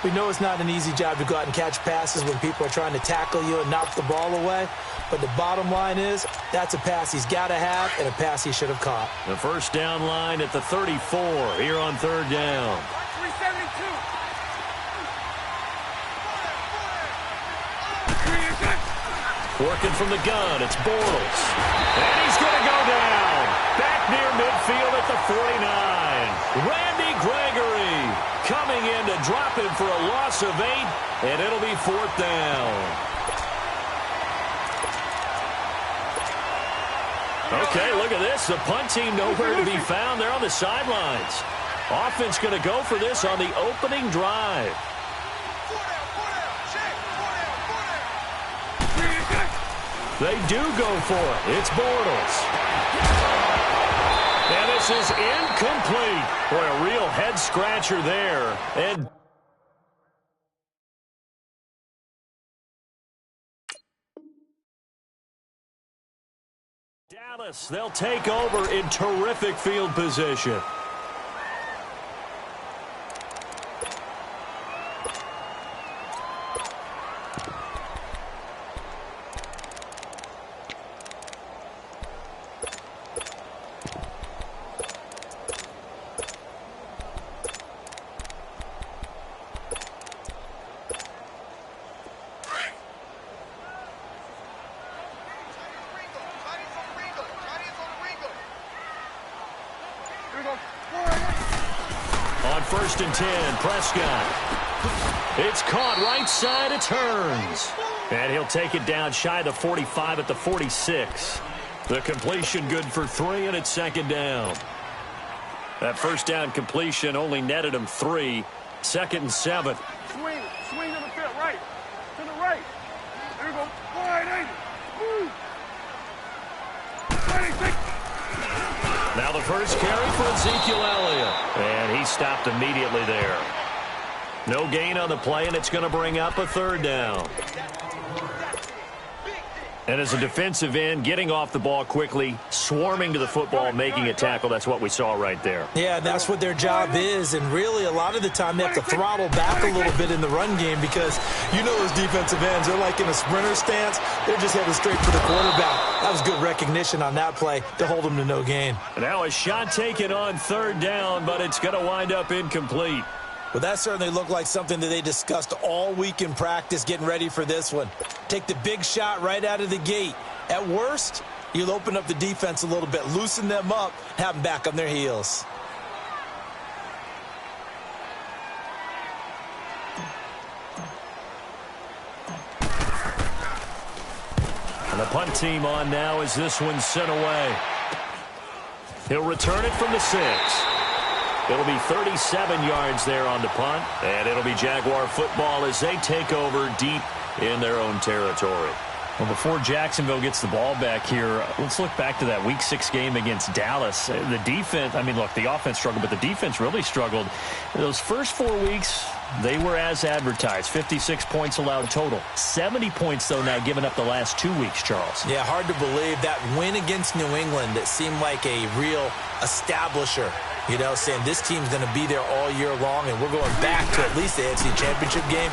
S2: We know it's not an easy job to go out and catch passes when people are trying to tackle you and knock the ball away. But the bottom line is, that's a pass he's got to have and a pass he should have caught.
S1: The first down line at the 34 here on 3rd down. 372. Working from the gun, it's Bortles. And he's going to go down. Back near midfield at the 49. Randy Gregory coming in to drop him for a loss of 8, and it'll be 4th down. Okay, look at this. The punt team nowhere to be found. They're on the sidelines. Offense going to go for this on the opening drive. They do go for it. It's Bortles. And this is incomplete. Boy, a real head-scratcher there. And Dallas, they'll take over in terrific field position. On 1st and 10, Prescott. It's caught right side, it turns. And he'll take it down shy of the 45 at the 46. The completion good for 3, and it's 2nd down. That first down completion only netted him 3. 2nd and 7.
S3: Swing to the field, right. To the right. There you go. Wide angle. Move.
S1: Now the first carry for Ezekiel Elliott. And he stopped immediately there. No gain on the play, and it's going to bring up a 3rd down. And as a defensive end, getting off the ball quickly, swarming to the football, making a tackle, that's what we saw right there.
S2: Yeah, that's what their job is, and really a lot of the time they have to throttle back a little bit in the run game because you know those defensive ends, they're like in a sprinter stance. They're just headed straight for the quarterback. That was good recognition on that play to hold them to no gain.
S1: Now a shot taken on 3rd down, but it's going to wind up incomplete.
S2: Well, that certainly looked like something that they discussed all week in practice getting ready for this one. Take the big shot right out of the gate. At worst, you'll open up the defense a little bit, loosen them up, have them back on their heels.
S1: And the punt team on now as this one's sent away. He'll return it from the 6. It'll be 37 yards there on the punt, and it'll be Jaguar football as they take over deep in their own territory.
S4: Well, before Jacksonville gets the ball back here, let's look back to that Week 6 game against Dallas. The defense, I mean, look, the offense struggled, but the defense really struggled. Those first 4 weeks, they were as advertised. 56 points allowed total. 70 points, though, now given up the last 2 weeks, Charles.
S2: Yeah, hard to believe that win against New England that seemed like a real establisher. You know, saying this team's going to be there all year long, and we're going back to at least the AFC Championship game.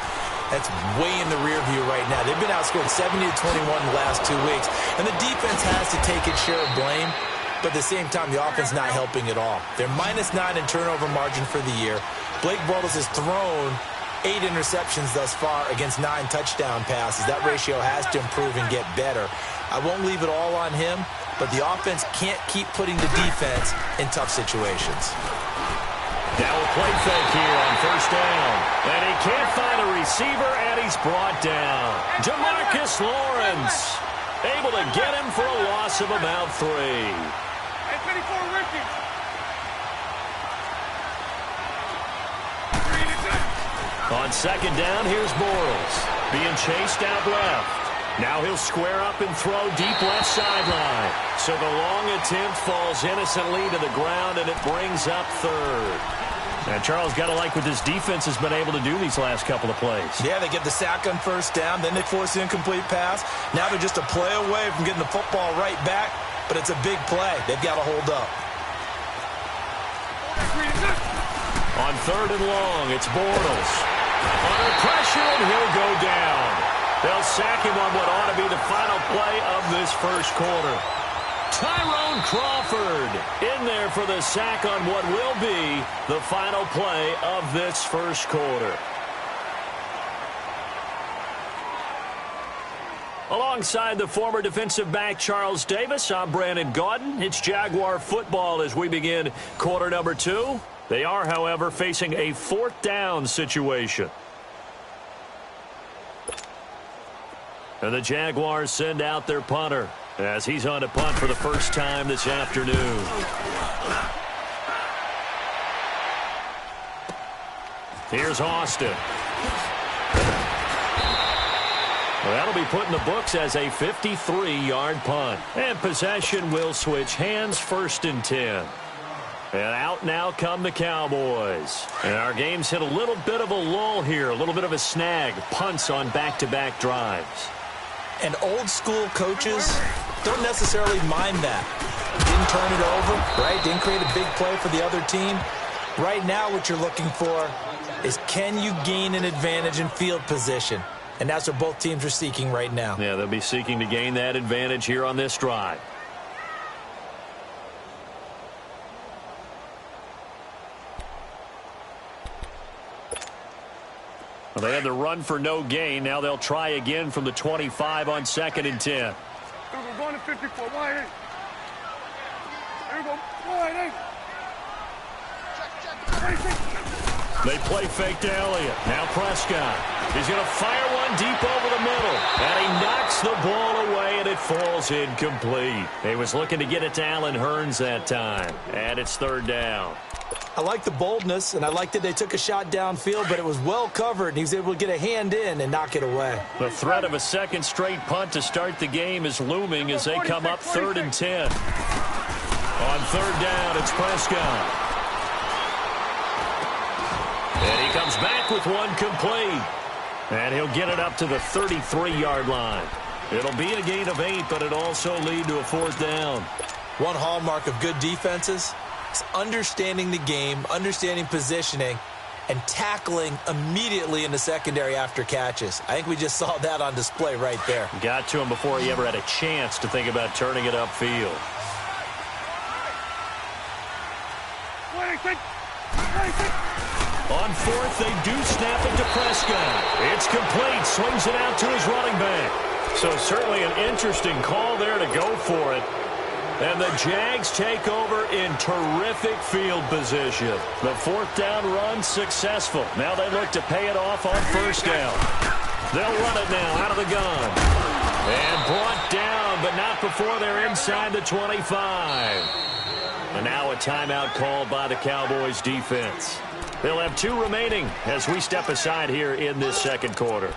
S2: That's way in the rear view right now. They've been outscored 70-21 the last 2 weeks, and the defense has to take its share of blame, but at the same time, the offense not helping at all. They're -9 in turnover margin for the year. Blake Bortles has thrown 8 interceptions thus far against 9 touchdown passes. That ratio has to improve and get better. I won't leave it all on him, but the offense can't keep putting the defense in tough situations.
S1: Now a play fake here on 1st down. And he can't find a receiver, and he's brought down. Jamarcus Lawrence able to get him for a loss of about 3.
S3: Hey, 24 Ricky.
S1: On 2nd down, here's Bortles being chased out left. Now he'll square up and throw deep left sideline. So the long attempt falls innocently to the ground, and it brings up 3rd. And Charles, got to like what this defense has been able to do these last couple of plays.
S2: Yeah, they get the sack on 1st down, then they force the incomplete pass. Now they're just a play away from getting the football right back, but it's a big play. They've got to hold up.
S1: On 3rd and long, it's Bortles. Under pressure, and he'll go down. They'll sack him on what ought to be the final play of this first quarter. Tyrone Crawford in there for the sack on what will be the final play of this first quarter. Alongside the former defensive back Charles Davis, I'm Brandon Gaudin. It's Jaguar football as we begin quarter number 2. They are, however, facing a 4th down situation. And the Jaguars send out their punter as he's on to punt for the first time this afternoon. Here's Austin. Well, that'll be put in the books as a 53-yard punt. And possession will switch hands, 1st and 10. And out now come the Cowboys. And our game's hit a little bit of a lull here, a little bit of a snag. Punts on back-to-back drives.
S2: And old-school coaches don't necessarily mind that. Didn't turn it over, right? Didn't create a big play for the other team. Right now what you're looking for is can you gain an advantage in field position? And that's what both teams are seeking right now.
S1: Yeah, they'll be seeking to gain that advantage here on this drive. Well, they had the run for no gain. Now they'll try again from the 25 on 2nd and 10.
S3: We're going to 54. Wide angle. There we go. Wide angle.
S1: They play fake to Elliott. Now Prescott. He's going to fire one deep over the middle. And he knocks the ball away, and it falls incomplete. He was looking to get it to Allen Hurns that time. And it's 3rd down.
S2: I like the boldness, and I like that they took a shot downfield, but it was well covered, and he was able to get a hand in and knock it away.
S1: The threat of a second straight punt to start the game is looming as they come up 3rd and 10. On 3rd down, it's Prescott. And he comes back with one complete. And he'll get it up to the 33-yard line. It'll be a gain of 8, but it'll also lead to a 4th down.
S2: One hallmark of good defenses is understanding the game, understanding positioning, and tackling immediately in the secondary after catches. I think we just saw that on display right there.
S1: Got to him before he ever had a chance to think about turning it upfield. On 4th, they do snap it to Prescott. It's complete. Swings it out to his running back. So certainly an interesting call there to go for it. And the Jags take over in terrific field position. The 4th down run successful. Now they look to pay it off on 1st down. They'll run it now out of the gun. And brought down, but not before they're inside the 25. And now a timeout called by the Cowboys defense. They'll have 2 remaining as we step aside here in this second quarter.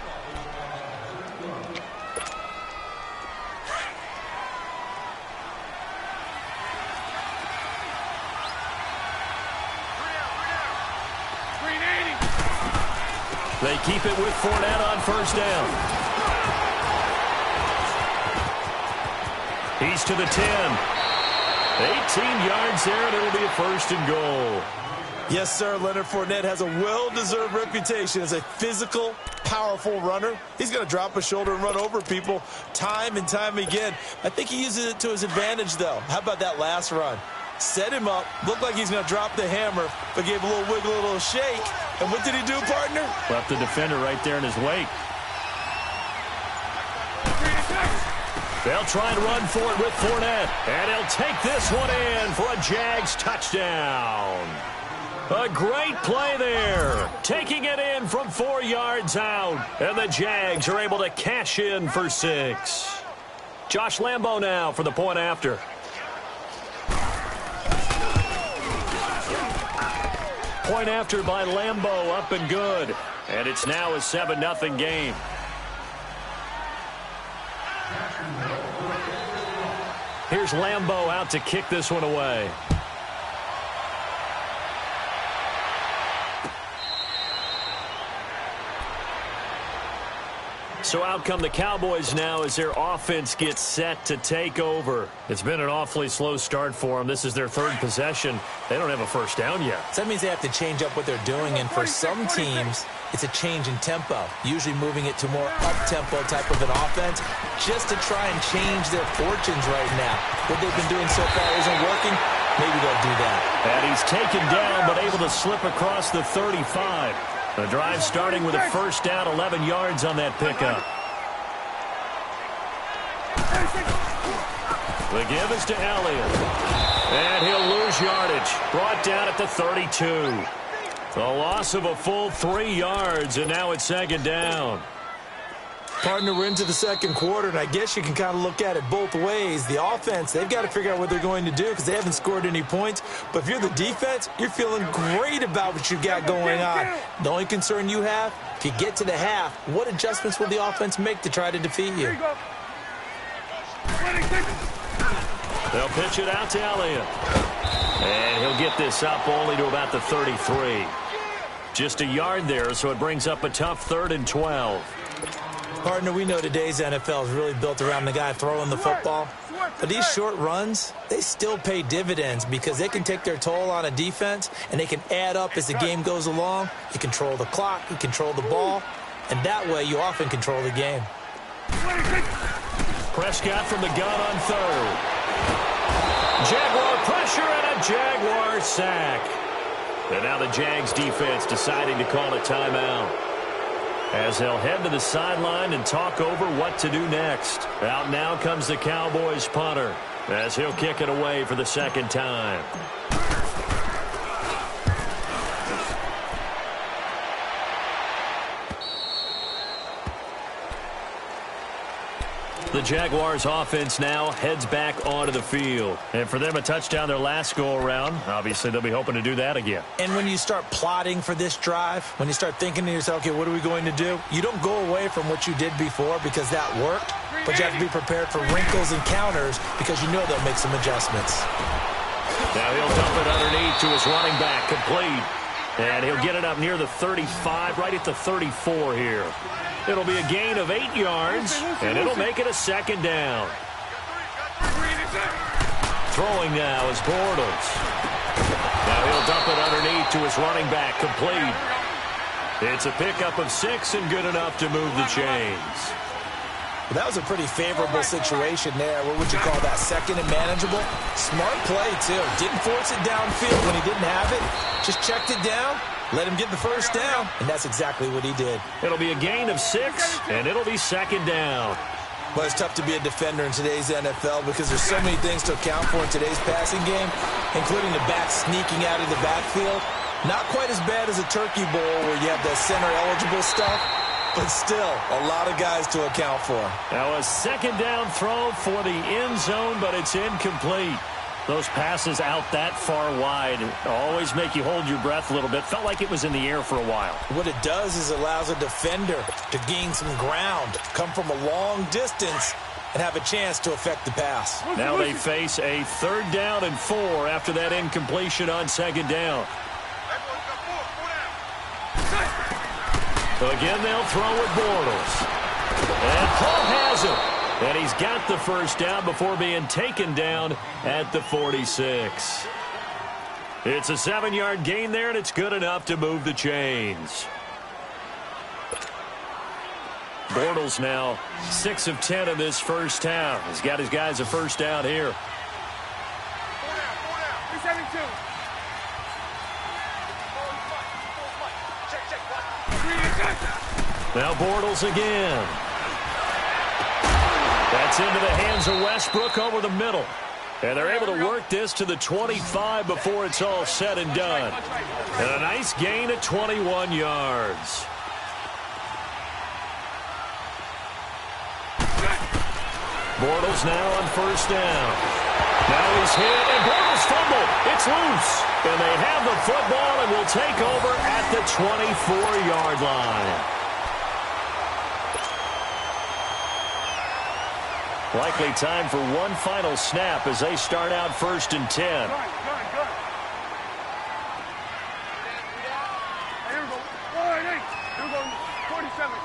S1: They keep it with Fournette on 1st down. He's to the 10. 18 yards there, and it'll be a 1st and goal.
S2: Yes, sir. Leonard Fournette has a well-deserved reputation as a physical, powerful runner. He's going to drop a shoulder and run over people time and time again. I think he uses it to his advantage, though. How about that last run? Set him up, looked like he's going to drop the hammer, but gave a little wiggle, a little shake. And what did he do, partner?
S1: Left the defender right there in his wake. They'll try and run for it with Fournette. And he'll take this one in for a Jags touchdown. A great play there. Taking it in from 4 yards out. And the Jags are able to cash in for 6. Josh Lambo now for the point after. Point after by Lambo, up and good. And it's now a 7-0 game. Here's Lambo out to kick this one away. So out come the Cowboys now as their offense gets set to take over. It's been an awfully slow start for them. This is their 3rd possession. They don't have a 1st down yet.
S2: So that means they have to change up what they're doing, and for some teams, it's a change in tempo, usually moving it to more up-tempo type of an offense just to try and change their fortunes right now. What they've been doing so far isn't working. Maybe they'll do that.
S1: And he's taken down but able to slip across the 35. The drive starting with a 1st down, 11 yards on that pickup. The give is to Elliott. And he'll lose yardage. Brought down at the 32. The loss of a full 3 yards, and now it's 2nd down.
S2: Partner, we're into the second quarter, and I guess you can kind of look at it both ways. The offense, they've got to figure out what they're going to do because they haven't scored any points. But if you're the defense, you're feeling great about what you got going on. The only concern you have, if you get to the half, what adjustments will the offense make to try to defeat you?
S1: They'll pitch it out to Elliott. And he'll get this up only to about the 33. Just a yard there, so it brings up a tough 3rd and 12.
S2: Partner, we know today's NFL is really built around the guy throwing the football. But these short runs, they still pay dividends because they can take their toll on a defense, and they can add up as the game goes along. You control the clock, you control the ball, and that way you often control the game.
S1: Prescott from the gun on 3rd. Jaguar pressure and a Jaguar sack. And now the Jags defense deciding to call a timeout, as they'll head to the sideline and talk over what to do next. Out now comes the Cowboys punter, as he'll kick it away for the 2nd time. The Jaguars offense now heads back onto the field. And for them, a touchdown their last go-around. Obviously, they'll be hoping to do that again.
S2: And when you start plotting for this drive, when you start thinking to yourself, okay, what are we going to do? You don't go away from what you did before because that worked, but you have to be prepared for wrinkles and counters because you know they'll make some adjustments.
S1: Now he'll dump it underneath to his running back, complete. And he'll get it up near the 35, right at the 34 here. It'll be a gain of 8 yards, and it'll make it a second down. Throwing now is Bortles. Now he'll dump it underneath to his running back, complete. It's a pickup of 6 and good enough to move the chains.
S2: Well, that was a pretty favorable situation there. What would you call that? Second and manageable? Smart play, too. Didn't force it downfield when he didn't have it. Just checked it down, let him get the first down, and that's exactly what he did.
S1: It'll be a gain of 6, and it'll be second down.
S2: But it's tough to be a defender in today's NFL because there's so many things to account for in today's passing game, including the back sneaking out of the backfield. Not quite as bad as a turkey bowl where you have the center-eligible stuff, but still a lot of guys to account for.
S1: Now a second down throw for the end zone, but it's incomplete. Those passes out that far wide always make you hold your breath a little bit. Felt like it was in the air for a while.
S2: What it does is allows a defender to gain some ground, come from a long distance, and have a chance to affect the pass.
S1: Now they face a 3rd down and 4 after that incompletion on second down. Again, they'll throw with Bortles. And Paul has him. And he's got the first down before being taken down at the 46. It's a 7-yard gain there, and it's good enough to move the chains. Bortles now 6 of 10 in this first half. He's got his guys a first down here. Now Bortles again. That's into the hands of Westbrook over the middle. And they're able to work this to the 25 before it's all said and done. And a nice gain of 21 yards. Bortles now on first down. Now he's hit, and Bortles fumbled. It's loose. And they have the football and will take over at the 24-yard line. Likely time for one final snap as they start out 1st and 10.
S3: Here we go.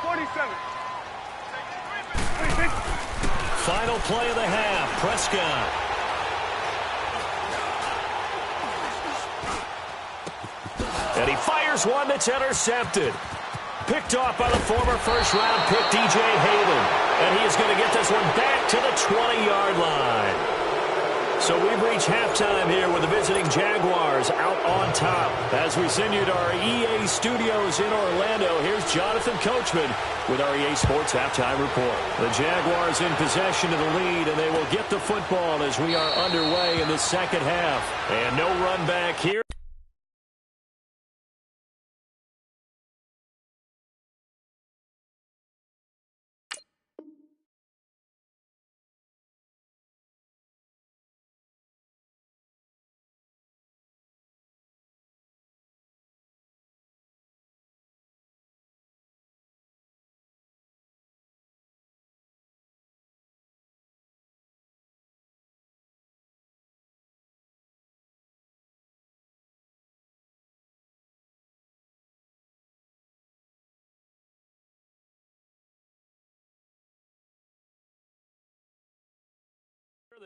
S3: 47.
S1: Final play of the half. Prescott. And he fires one that's intercepted. Picked off by the former first-round pick, DJ Hayden. And he is going to get this one back to the 20-yard line. So we've reached halftime here with the visiting Jaguars out on top. As we send you to our EA studios in Orlando, here's Jonathan Coachman with our EA Sports Halftime Report. The Jaguars in possession of the lead, and they will get the football as we are underway in the second half. And no run back here.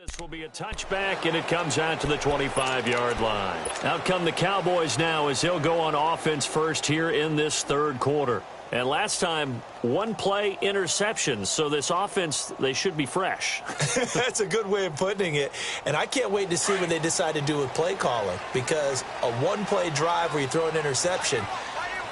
S1: This will be a touchback, and it comes out to the 25-yard line. Out come the Cowboys now as they'll go on offense first here in this third quarter. And last time, one play interception, so this offense, they should be fresh.
S2: That's a good way of putting it. And I can't wait to see what they decide to do with play calling, because a one-play drive where you throw an interception,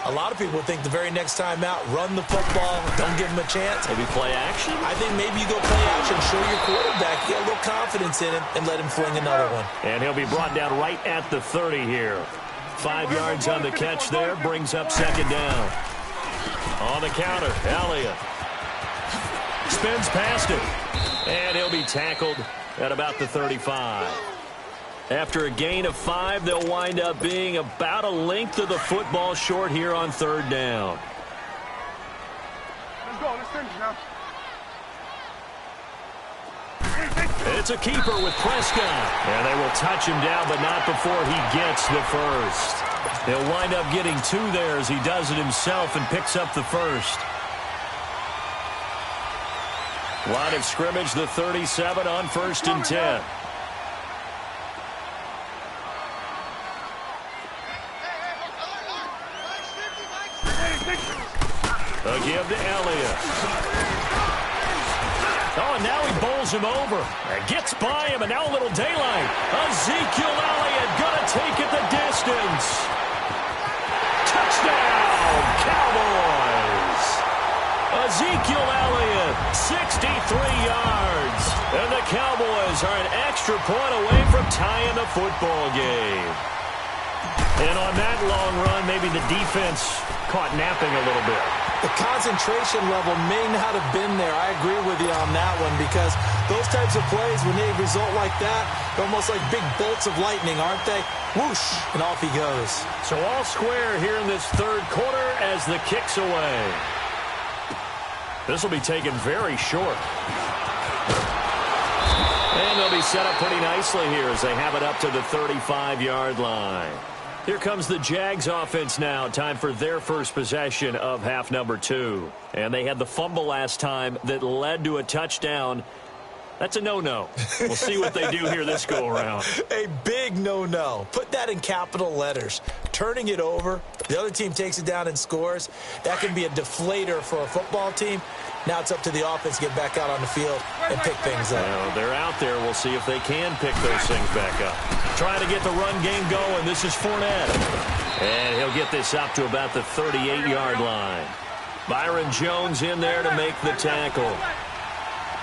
S2: a lot of people think the very next time out, run the football, don't give them a chance.
S1: Maybe play action?
S2: I think maybe you go play action, show your quarterback, get a little confidence in him, and let him fling another one.
S1: And he'll be brought down right at the 30 here. 5 yards on the catch there, brings up second down. On the counter, Elliott spins past it. And he'll be tackled at about the 35. After a gain of 5, they'll wind up being about a length of the football short here on 3rd down.
S3: Let's go. Let's finish now.
S1: It's a keeper with Prescott. And they will touch him down, but not before he gets the first. He'll wind up getting 2 there as he does it himself and picks up the first. Line of scrimmage, the 37 on 1st and 10. A give to Elliott. Oh, and now he bowls him over. Gets by him, and now a little daylight. Ezekiel Elliott gonna take it the distance. Touchdown, Cowboys. Ezekiel Elliott, 63 yards. And the Cowboys are an extra point away from tying the football game. And on that long run, maybe the defense caught napping a little bit.
S2: The concentration level may not have been there. I agree with you on that one because those types of plays, when they result like that, they're almost like big bolts of lightning, aren't they? Whoosh, and off he goes.
S1: So all square here in this 3rd quarter as the kick's away. This will be taken very short. And they'll be set up pretty nicely here as they have it up to the 35-yard line. Here comes the Jags offense now. Time for their first possession of half number 2. And they had the fumble last time that led to a touchdown. That's a no-no. We'll see what they do here this go-around.
S2: A big no-no. Put that in capital letters. Turning it over, the other team takes it down and scores. That can be a deflator for a football team. Now it's up to the offense to get back out on the field and pick things up.
S1: Well, they're out there. We'll see if they can pick those things back up. Trying to get the run game going. This is Fournette. And he'll get this up to about the 38-yard line. Byron Jones in there to make the tackle.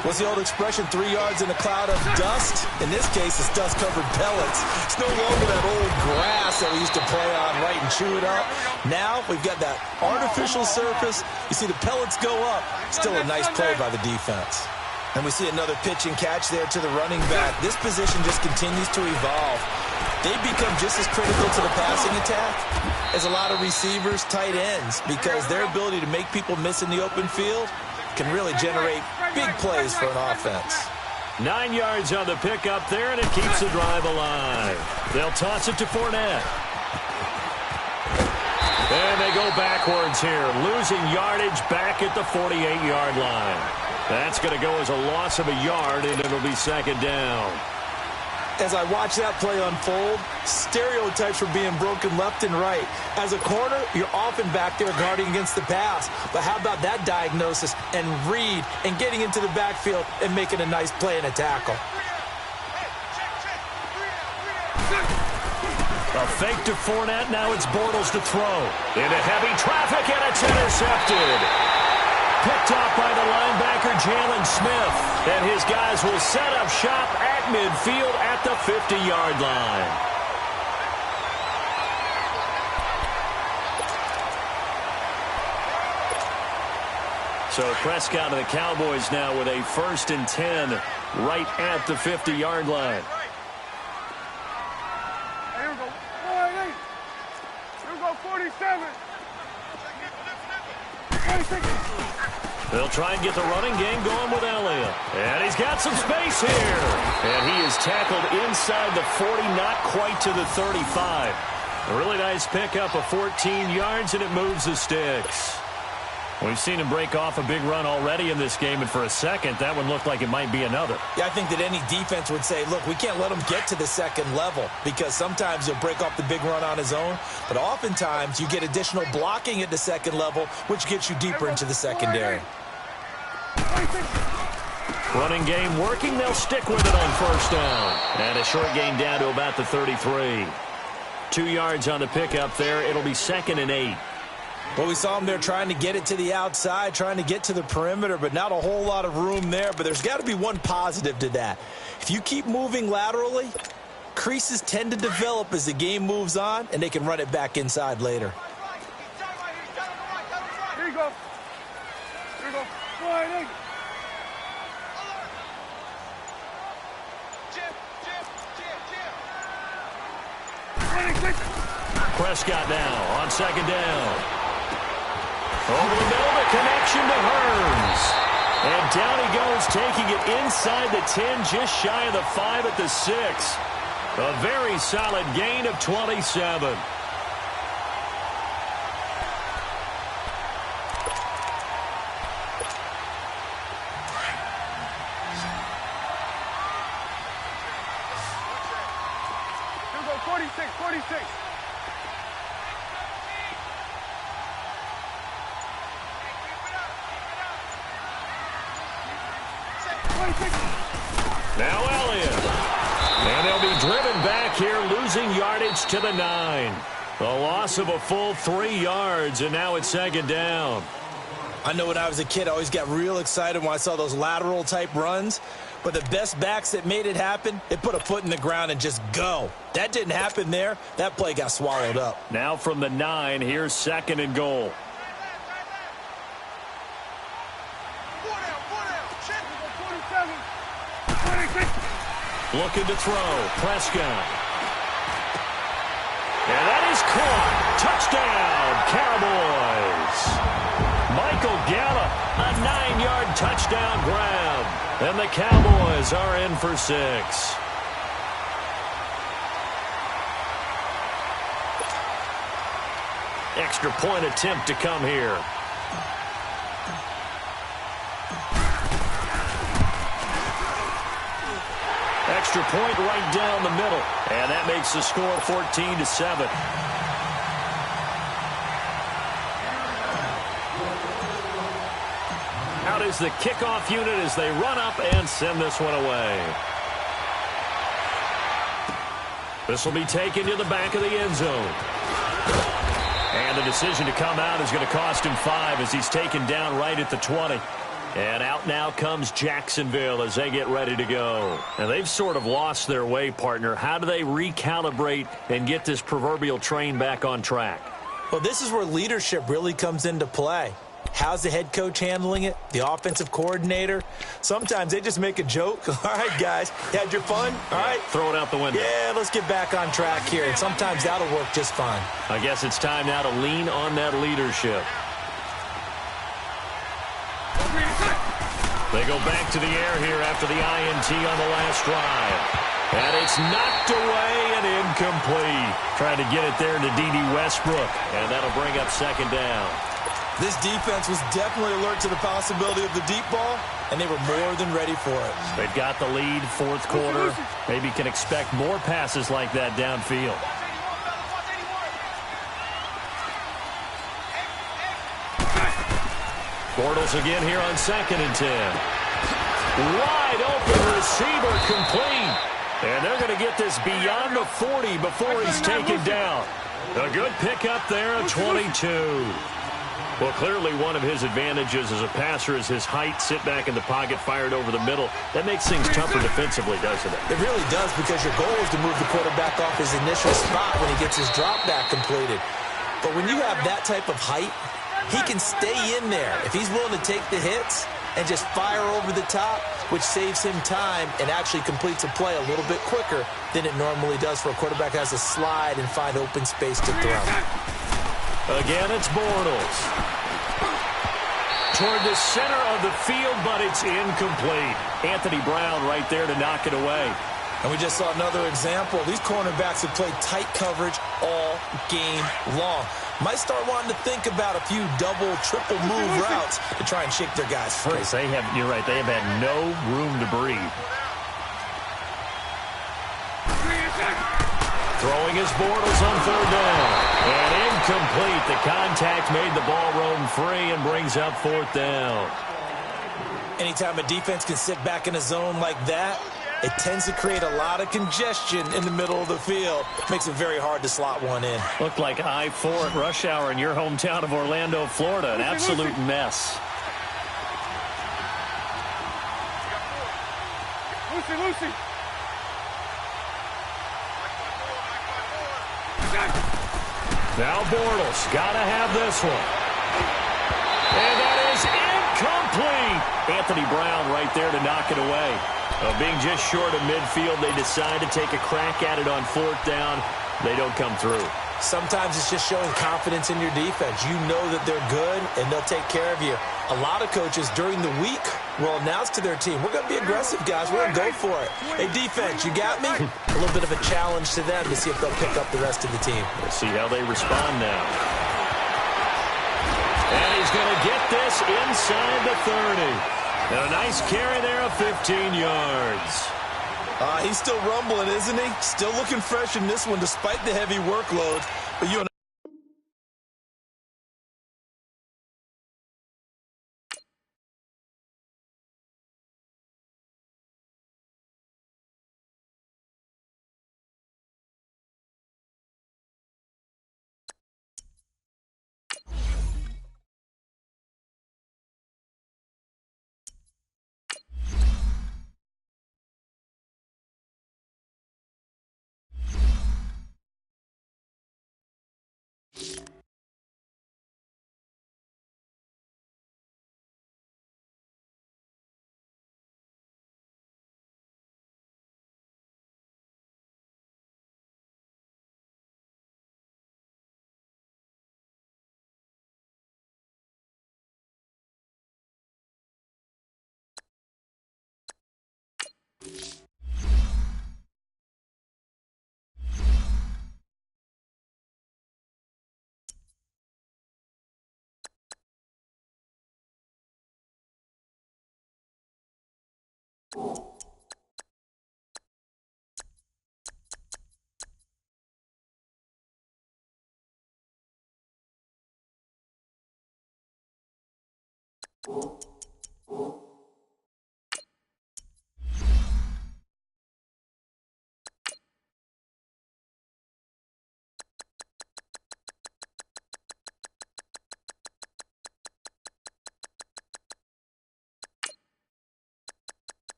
S2: What's the old expression, 3 yards in a cloud of dust? In this case, it's dust-covered pellets. It's no longer that old grass that we used to play on, right, and chew it up. Now we've got that artificial surface. You see the pellets go up. Still a nice play by the defense. And we see another pitch and catch there to the running back. This position just continues to evolve. They become just as critical to the passing attack as a lot of receivers, tight ends, because their ability to make people miss in the open field can really generate big plays for an offense.
S1: 9 yards on the pickup there, and it keeps the drive alive. They'll toss it to Fournette. And they go backwards here, losing yardage back at the 48-yard line. That's going to go as a loss of a yard, and it'll be 2nd down.
S2: As I watch that play unfold, stereotypes were being broken left and right. As a corner, you're often back there guarding against the pass. But how about that diagnosis and read and getting into the backfield and making a nice play and a tackle?
S1: A fake to Fournette. Now it's Bortles to throw. Into heavy traffic, and it's intercepted. Picked off by the linebacker, Jalen Smith. And his guys will set up shop at midfield at the 50-yard line. So Prescott and the Cowboys now with a 1st and 10 right at the 50-yard line.
S3: Hey, here we go. 48. Here we go, 47. 26.
S1: They'll try and get the running game going with Elliott. And he's got some space here. And he is tackled inside the 40, not quite to the 35. A really nice pickup of 14 yards, and it moves the sticks. We've seen him break off a big run already in this game, and for a second, that one looked like it might be another.
S2: Yeah, I think that any defense would say, look, we can't let him get to the 2nd level because sometimes he'll break off the big run on his own, but oftentimes you get additional blocking at the 2nd level, which gets you deeper into the secondary.
S1: Running game working. They'll stick with it on 1st down. And a short gain down to about the 33. 2 yards on the pickup there. It'll be 2nd and 8.
S2: Well, we saw him there trying to get it to the outside, trying to get to the perimeter, but not a whole lot of room there. But there's got to be one positive to that. If you keep moving laterally, creases tend to develop as the game moves on, and they can run it back inside later.
S3: Here you go. Here you go. 48.
S1: Prescott now on second down. Over the middle, the connection to Hearns. And down he goes, taking it inside the 10, just shy of the 5 at the 6. A very solid gain of 27.
S3: You go 46, 46.
S1: Now Elliott. And they'll be driven back here, losing yardage to the 9. A loss of a full 3 yards, and now it's second down.
S2: I know when I was a kid, I always got real excited when I saw those lateral-type runs. But the best backs that made it happen, they put a foot in the ground and just go. That didn't happen there. That play got swallowed up.
S1: Now from the 9, here's second and goal. Looking to throw. Prescott. And that is caught. Touchdown, Cowboys. Michael Gallup, a 9-yard touchdown grab. And the Cowboys are in for 6. Extra point attempt to come here. Extra point right down the middle. And that makes the score 14-7. Out is the kickoff unit as they run up and send this one away. This will be taken to the back of the end zone. And the decision to come out is going to cost him 5 as he's taken down right at the 20. And out now comes Jacksonville as they get ready to go. And they've sort of lost their way, partner. How do they recalibrate and get this proverbial train back on track?
S2: Well, this is where leadership really comes into play. How's the head coach handling it? The offensive coordinator? Sometimes they just make a joke. All right, guys, you had your fun? All right.
S1: Throw it out the window.
S2: Yeah, let's get back on track here. And sometimes that'll work just fine.
S1: I guess it's time now to lean on that leadership. They go back to the air here after the INT on the last drive. And it's knocked away and incomplete. Trying to get it there to D.D. Westbrook. And that'll bring up second down.
S2: This defense was definitely alert to the possibility of the deep ball, and they were more than ready for it.
S1: They've got the lead, fourth quarter. Maybe can expect more passes like that downfield. Bortles again here on second and 10. Wide open receiver complete. And they're going to get this beyond the 40 before he's taken down. A good pickup there at 22. Well, clearly one of his advantages as a passer is his height, sit back in the pocket, fired over the middle. That makes things tougher defensively, doesn't it?
S2: It really does, because your goal is to move the quarterback off his initial spot when he gets his drop back completed. But when you have that type of height, he can stay in there if he's willing to take the hits and just fire over the top, which saves him time and actually completes a play a little bit quicker than it normally does for a quarterback who has to slide and find open space to throw.
S1: Again, it's Bortles. Toward the center of the field, but it's incomplete. Anthony Brown right there to knock it away.
S2: And we just saw another example. These cornerbacks have played tight coverage all game long. Might start wanting to think about a few double, triple move routes to try and shake their guys free.
S1: They have, you're right, they have had no room to breathe. Throwing his Bortles on third down. And incomplete. The contact made the ball roam free and brings up fourth down.
S2: Anytime a defense can sit back in a zone like that, it tends to create a lot of congestion in the middle of the field. Makes it very hard to slot one in.
S1: Looked like I-4 at rush hour in your hometown of Orlando, Florida. An absolute mess.
S3: Lucy.
S1: Now Bortles, gotta have this one. And that is incomplete. Anthony Brown right there to knock it away. Well, being just short of midfield, they decide to take a crack at it on 4th down. They don't come through.
S2: Sometimes it's just showing confidence in your defense. You know that they're good, and they'll take care of you. A lot of coaches during the week will announce to their team, we're going to be aggressive, guys. We're going to go for it. Hey, defense, you got me? A little bit of a challenge to them to see if they'll pick up the rest of the team.
S1: We'll see how they respond now. And he's going to get this inside the 30. And a nice carry there of 15 yards.
S2: He's still rumbling, isn't he? Still looking fresh in this one despite the heavy workload. But you and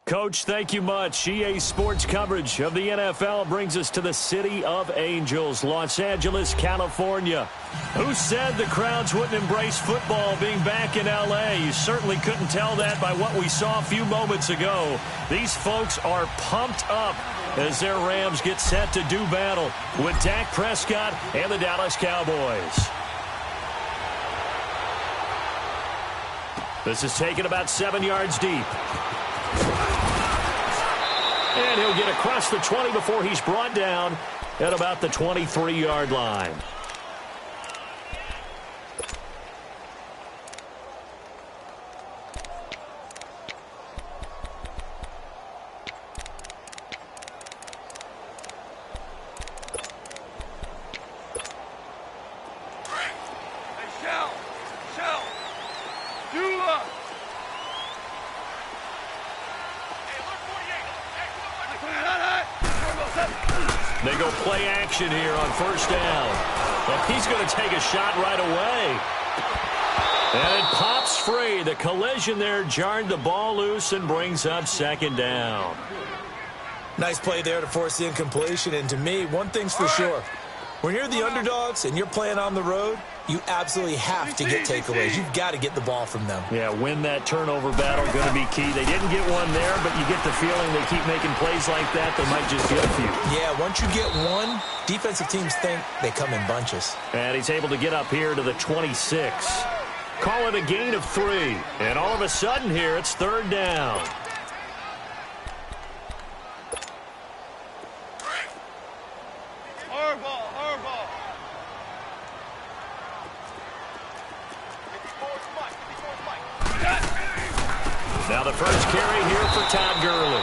S1: Coach, thank you much. EA Sports coverage of the NFL brings us to the City of Angels, Los Angeles, California. Who said the crowds wouldn't embrace football being back in L.A.? You certainly couldn't tell that by what we saw a few moments ago. These folks are pumped up as their Rams get set to do battle with Dak Prescott and the Dallas Cowboys. This is taken about 7 yards deep. And he'll get across the 20 before he's brought down at about the 23-yard line. They go play action here on first down. Well, he's going to take a shot right away. And it pops free. The collision there jarred the ball loose and brings up second down.
S2: Nice play there to force the incompletion. And to me, one thing's for sure. When you're the underdogs and you're playing on the road, you absolutely have to get takeaways. You've got to get the ball from them.
S1: Yeah, win that turnover battle, going to be key. They didn't get one there, but you get the feeling they keep making plays like that, they might just get a few.
S2: Yeah, once you get one, defensive teams think they come in bunches.
S1: And he's able to get up here to the 26. Call it a gain of 3. And all of a sudden here, it's third down. Now the first carry here for Todd Gurley.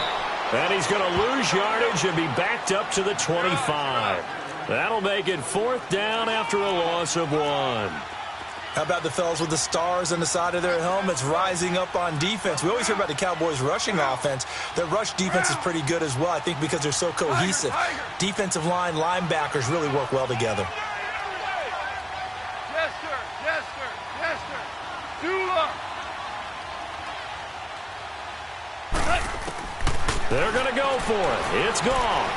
S1: And he's going to lose yardage and be backed up to the 25. That'll make it fourth down after a loss of 1.
S2: How about the fellas with the stars on the side of their helmets rising up on defense? We always hear about the Cowboys' rushing offense. Their rush defense is pretty good as well, I think, because they're so cohesive. Defensive line, linebackers really work well together.
S3: Yes, sir. Yes, sir. Yes, sir. TLOC.
S1: They're going to go for it. It's gone.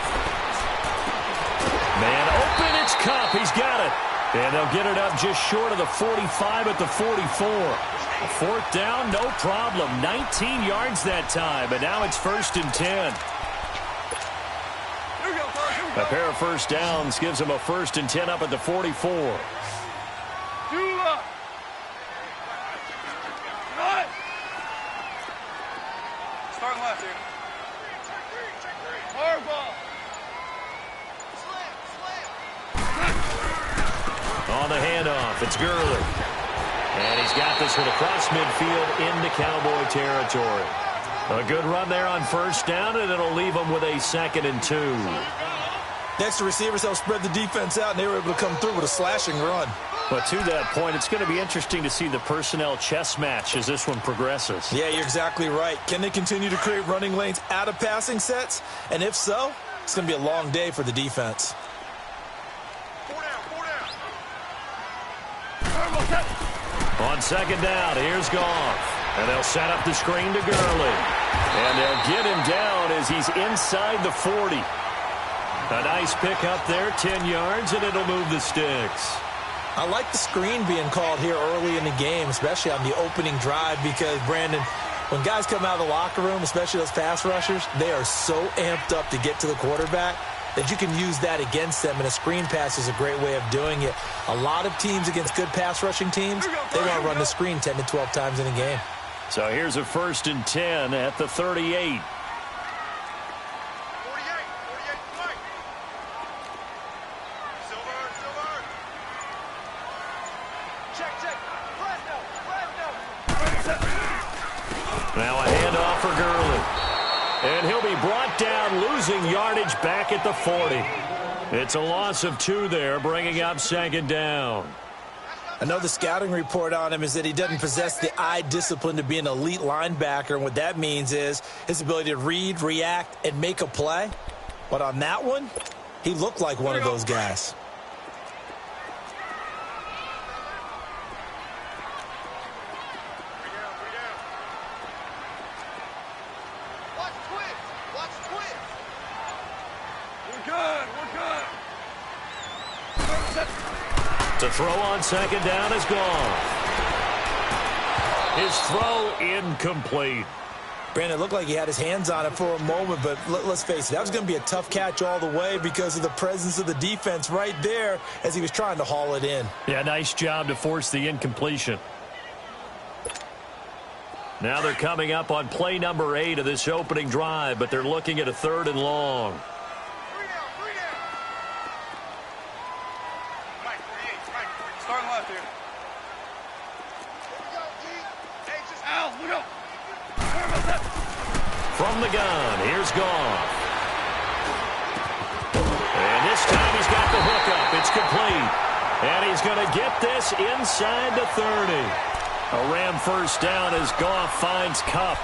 S1: Man open, it's Cup. He's got it. And they'll get it up just short of the 45 at the 44. A fourth down, no problem. 19 yards that time, and now it's 1st and 10. A pair of first downs gives them a 1st and 10 up at the 44.
S3: TLOC. Start left here. Hardball.
S1: On the handoff, it's Gurley. And he's got this one across midfield into Cowboy territory. A good run there on first down, and it'll leave them with a 2nd and 2.
S2: Next, the receivers help spread the defense out, and they were able to come through with a slashing run.
S1: But to that point, it's going to be interesting to see the personnel chess match as this one progresses.
S2: Yeah, you're exactly right. Can they continue to create running lanes out of passing sets? And if so, it's going to be a long day for the defense.
S1: On second down, here's Goff. And they'll set up the screen to Gurley. And they'll get him down as he's inside the 40. A nice pick up there, 10 yards, and it'll move the sticks.
S2: I like the screen being called here early in the game, especially on the opening drive, because, Brandon, when guys come out of the locker room, especially those pass rushers, they are so amped up to get to the quarterback that you can use that against them, and a screen pass is a great way of doing it. A lot of teams against good pass rushing teams, they want to run the screen 10 to 12 times in a game.
S1: So here's a 1st and 10 at the 38. Now a handoff for Gurley. And he'll be brought down, losing yardage back at the 40. It's a loss of 2 there, bringing up 2nd down.
S2: I know the scouting report on him is that he doesn't possess the eye discipline to be an elite linebacker. And what that means is his ability to read, react, and make a play. But on that one, he looked like one of those guys.
S1: To throw on second down is gone. His throw incomplete.
S2: Brandon, it looked like he had his hands on it for a moment, but let's face it, that was going to be a tough catch all the way because of the presence of the defense right there as he was trying to haul it in.
S1: Yeah, nice job to force the incompletion. Now they're coming up on play number 8 of this opening drive, but they're looking at a 3rd and long.
S3: Starting left here. Al, look up.
S1: From the gun, here's Goff. And this time he's got the hookup. It's complete. And he's going to get this inside the 30. A Ram first down as Goff finds Cup.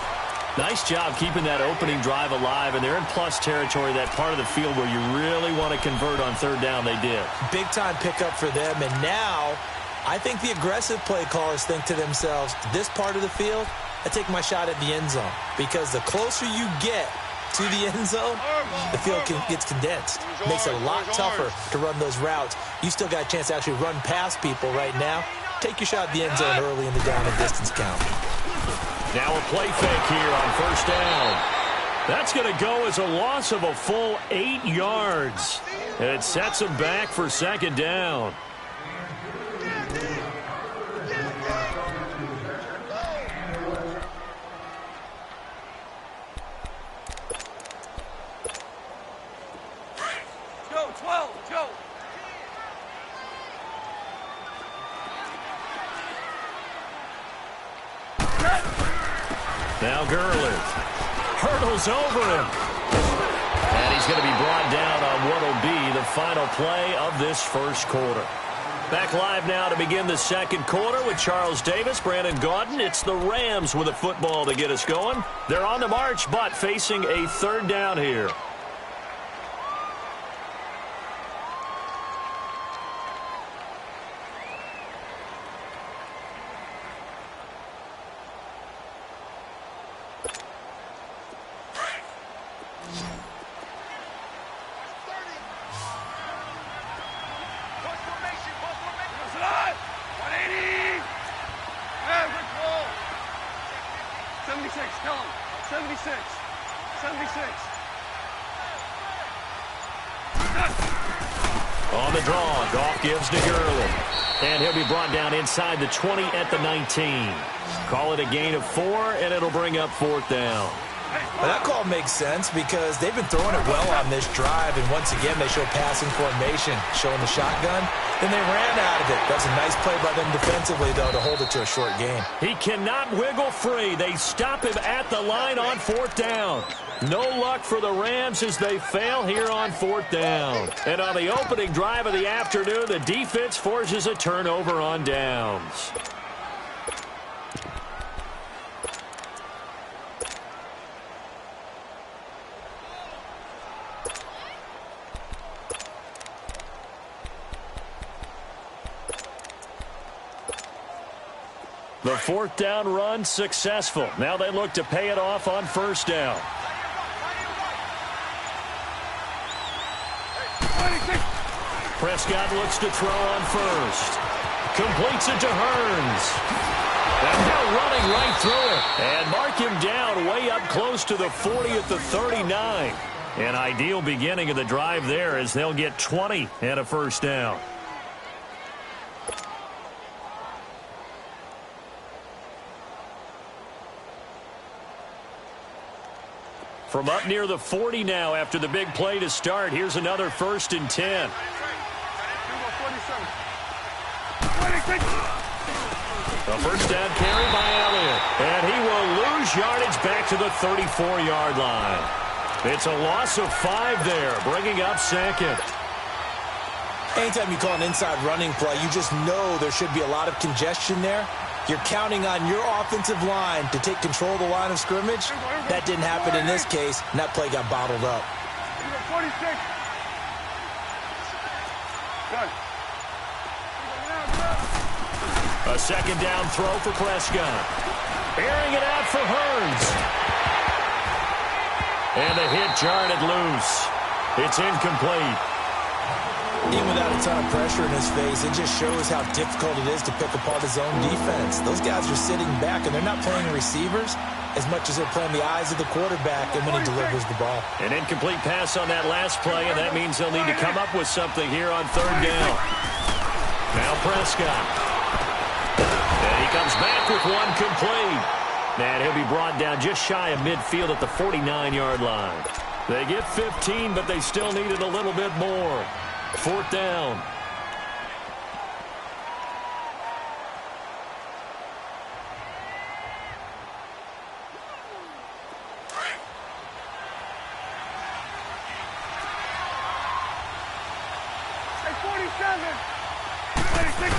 S1: Nice job keeping that opening drive alive, and they're in plus territory, that part of the field where you really want to convert on 3rd down. They did.
S2: Big-time pickup for them, and now I think the aggressive play callers think to themselves, this part of the field, I take my shot at the end zone, because the closer you get to the end zone, the field gets condensed. Makes it a lot tougher to run those routes. You still got a chance to actually run past people right now. Take your shot at the end zone early in the down and distance count.
S1: Now a play fake here on first down. That's going to go as a loss of a full 8 yards. It sets him back for second down. Now Gurley hurdles over him. And he's going to be brought down on what will be the final play of this first quarter. Back live now to begin the second quarter with Charles Davis, Brandon Gaudin. It's the Rams with a football to get us going. They're on the march, but facing a third down here. On the draw, Goff gives to Gurley. And he'll be brought down inside the 20 at the 19. Call it a gain of 4, and it'll bring up fourth down.
S2: Well, that call makes sense because they've been throwing it well on this drive, and once again they show passing formation, showing the shotgun. Then they ran out of it. That's a nice play by them defensively, though, to hold it to a short game.
S1: He cannot wiggle free. They stop him at the line on fourth down. No luck for the Rams as they fail here on fourth down. And on the opening drive of the afternoon, the defense forces a turnover on downs. The fourth down run successful. Now they look to pay it off on first down. Prescott looks to throw on first. Completes it to Hearns. And now running right through it. And mark him down way up close to the 40 at the 39. An ideal beginning of the drive there as they'll get 20 and a first down. From up near the 40 now after the big play to start. Here's another 1st and 10. A first down carry by Elliott. And he will lose yardage back to the 34-yard line. It's a loss of 5 there, bringing up second.
S2: Anytime you call an inside running play, you just know there should be a lot of congestion there. You're counting on your offensive line to take control of the line of scrimmage. That didn't happen in this case, and that play got bottled up.
S3: 46.
S1: A second down throw for Prescott. Airing it out for Hearns. And the hit jarred it loose. It's incomplete.
S2: Even without a ton of pressure in his face, it just shows how difficult it is to pick apart his own defense. Those guys are sitting back, and they're not playing receivers as much as they're playing the eyes of the quarterback and when he delivers the ball.
S1: An incomplete pass on that last play, and that means they'll need to come up with something here on third down. Now Prescott. And he comes back with one complete. And he'll be brought down just shy of midfield at the 49-yard line. They get 15, but they still needed a little bit more. Fourth down.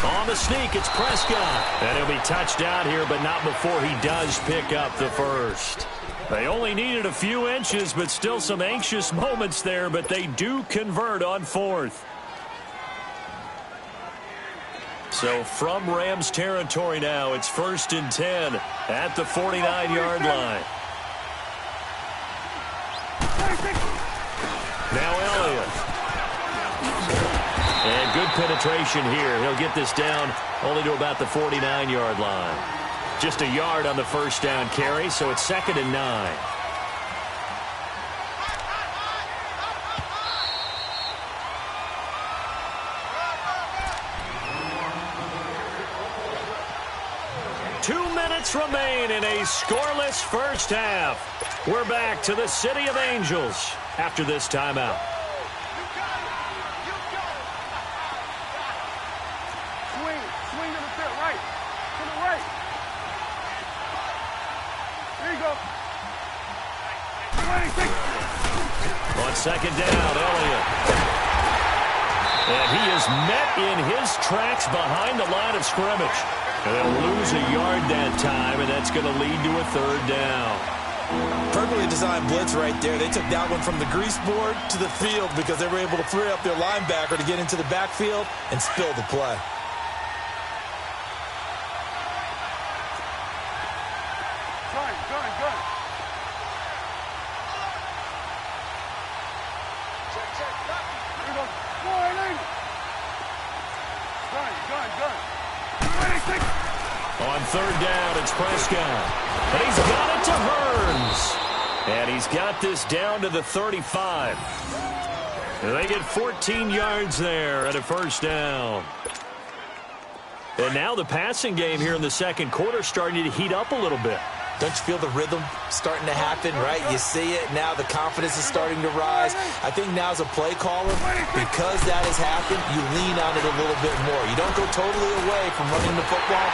S1: On the sneak, it's Prescott. And he'll be touched out here, but not before he does pick up the first. They only needed a few inches, but still some anxious moments there, but they do convert on fourth. So from Rams territory now, it's 1st and 10 at the 49-yard line. Now Elliott. And good penetration here. He'll get this down only to about the 49-yard line. Just a yard on the first down carry, so it's 2nd and 9. Remain in a scoreless first half. We're back to the City of Angels after this timeout.
S3: Swing to the field, right, to the right. There you go. 26.
S1: On 2nd down, Elliott. And he is met in his tracks behind the line of scrimmage. And they'll lose a yard that time, and that's going to lead to a 3rd down.
S2: Perfectly designed blitz right there. They took that one from the grease board to the field because they were able to free up their linebacker to get into the backfield and spill the play.
S3: Gun. Check. There you go. Boy, gun.
S1: On 3rd down, it's Prescott. And he's got it to Hearns. And he's got this down to the 35. And they get 14 yards there at a 1st down. And now the passing game here in the 2nd quarter starting to heat up a little bit.
S2: Don't you feel the rhythm starting to happen, right? You see it. Now the confidence is starting to rise. I think now as a play caller, because that has happened, you lean on it a little bit more. You don't go totally away from running the football,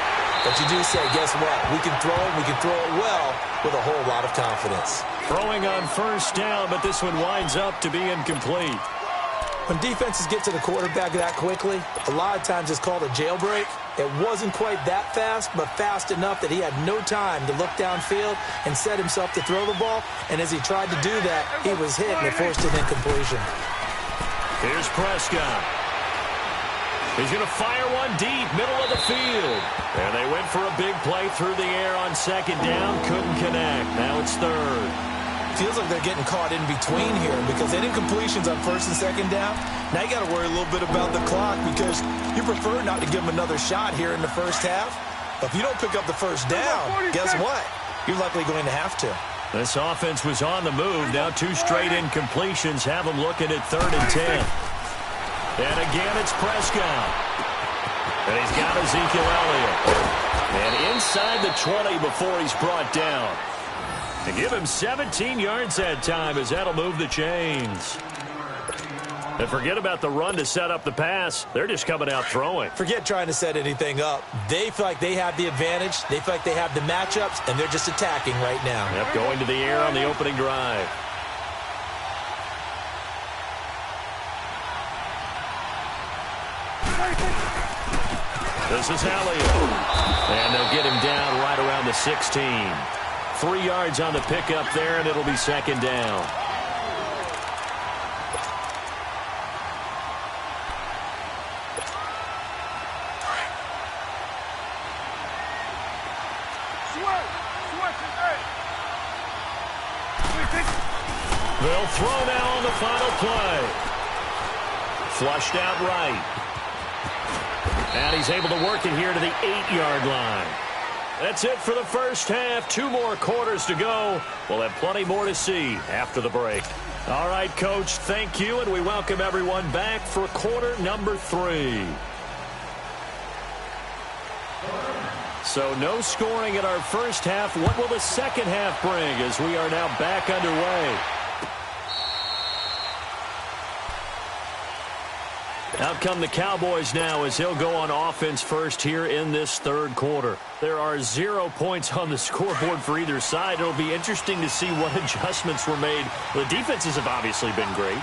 S2: but you do say, guess what? We can throw it. We can throw it well with a whole lot of confidence.
S1: Throwing on 1st down, but this one winds up to be incomplete.
S2: When defenses get to the quarterback that quickly, a lot of times it's called a jailbreak. It wasn't quite that fast, but fast enough that he had no time to look downfield and set himself to throw the ball. And as he tried to do that, he was hit and it forced an incompletion.
S1: Here's Prescott. He's going to fire one deep, middle of the field. And they went for a big play through the air on 2nd down. Couldn't connect. Now it's 3rd.
S2: Feels like they're getting caught in between here because any incompletions on 1st and 2nd down, now you got to worry a little bit about the clock because you prefer not to give them another shot here in the 1st half. But if you don't pick up the 1st down, guess what? You're likely going to have to.
S1: This offense was on the move. Now 2 straight incompletions have them looking at 3rd and 10. And again, it's Prescott. And he's got Ezekiel Elliott. And inside the 20 before he's brought down. To give him 17 yards that time as that'll move the chains. And forget about the run to set up the pass. They're just coming out throwing.
S2: Forget trying to set anything up. They feel like they have the advantage. They feel like they have the matchups, and they're just attacking right now.
S1: Yep, going to the air on the opening drive. This is Elliott. And they'll get him down right around the 16. 3 yards on the pickup there, and it'll be 2nd down. They'll throw now on the final play. Flushed out right. And he's able to work it here to the 8-yard line. That's it for the 1st half. 2 more quarters to go. We'll have plenty more to see after the break. All right, Coach, thank you, and we welcome everyone back for quarter number 3. So no scoring in our 1st half. What will the 2nd half bring as we are now back underway? Out come the Cowboys now as he'll go on offense first here in this 3rd quarter. There are 0 points on the scoreboard for either side. It'll be interesting to see what adjustments were made. The defenses have obviously been great.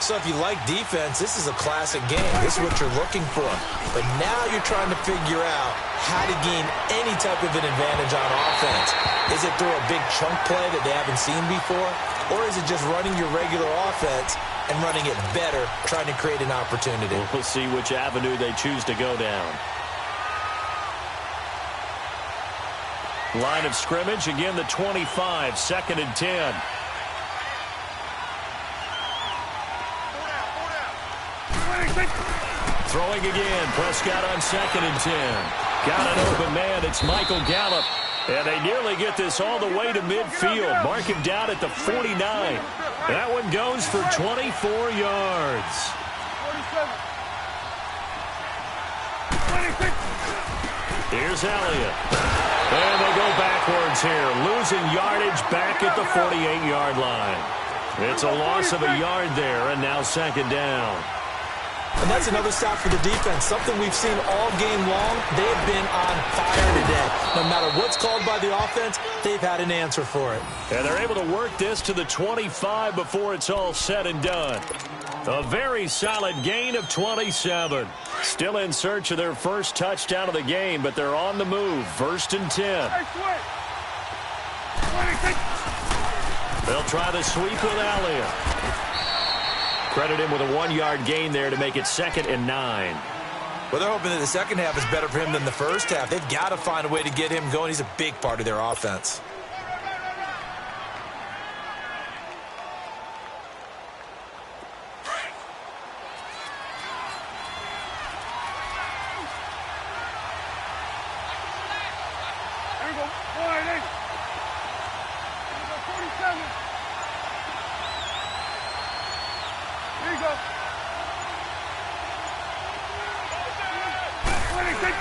S2: So if you like defense, this is a classic game. This is what you're looking for. But now you're trying to figure out how to gain any type of an advantage on offense. Is it through a big chunk play that they haven't seen before? Or is it just running your regular offense and running it better, trying to create an opportunity?
S1: We'll see which avenue they choose to go down. Line of scrimmage, again the 25, 2nd and 10. Throwing again. Prescott on 2nd and 10. Got an open man. It's Michael Gallup. And they nearly get this all the way to midfield. Mark him down at the 49. That one goes for 24 yards.
S3: 47.
S1: Here's Elliott. And they go backwards here. Losing yardage back at the 48-yard line. It's a loss of a yard there, and now 2nd down.
S2: And that's another stop for the defense. Something we've seen all game long. They've been on fire today. No matter what's called by the offense, they've had an answer for it.
S1: And they're able to work this to the 25 before it's all said and done. A very solid gain of 27. Still in search of their first touchdown of the game, but they're on the move. 1st and 10. They'll try the sweep with Elliott. Credit him with a 1-yard gain there to make it 2nd and 9.
S2: Well, they're hoping that the second half is better for him than the first half. They've got to find a way to get him going. He's a big part of their offense.
S3: Here we go. 47. Here you go. 26.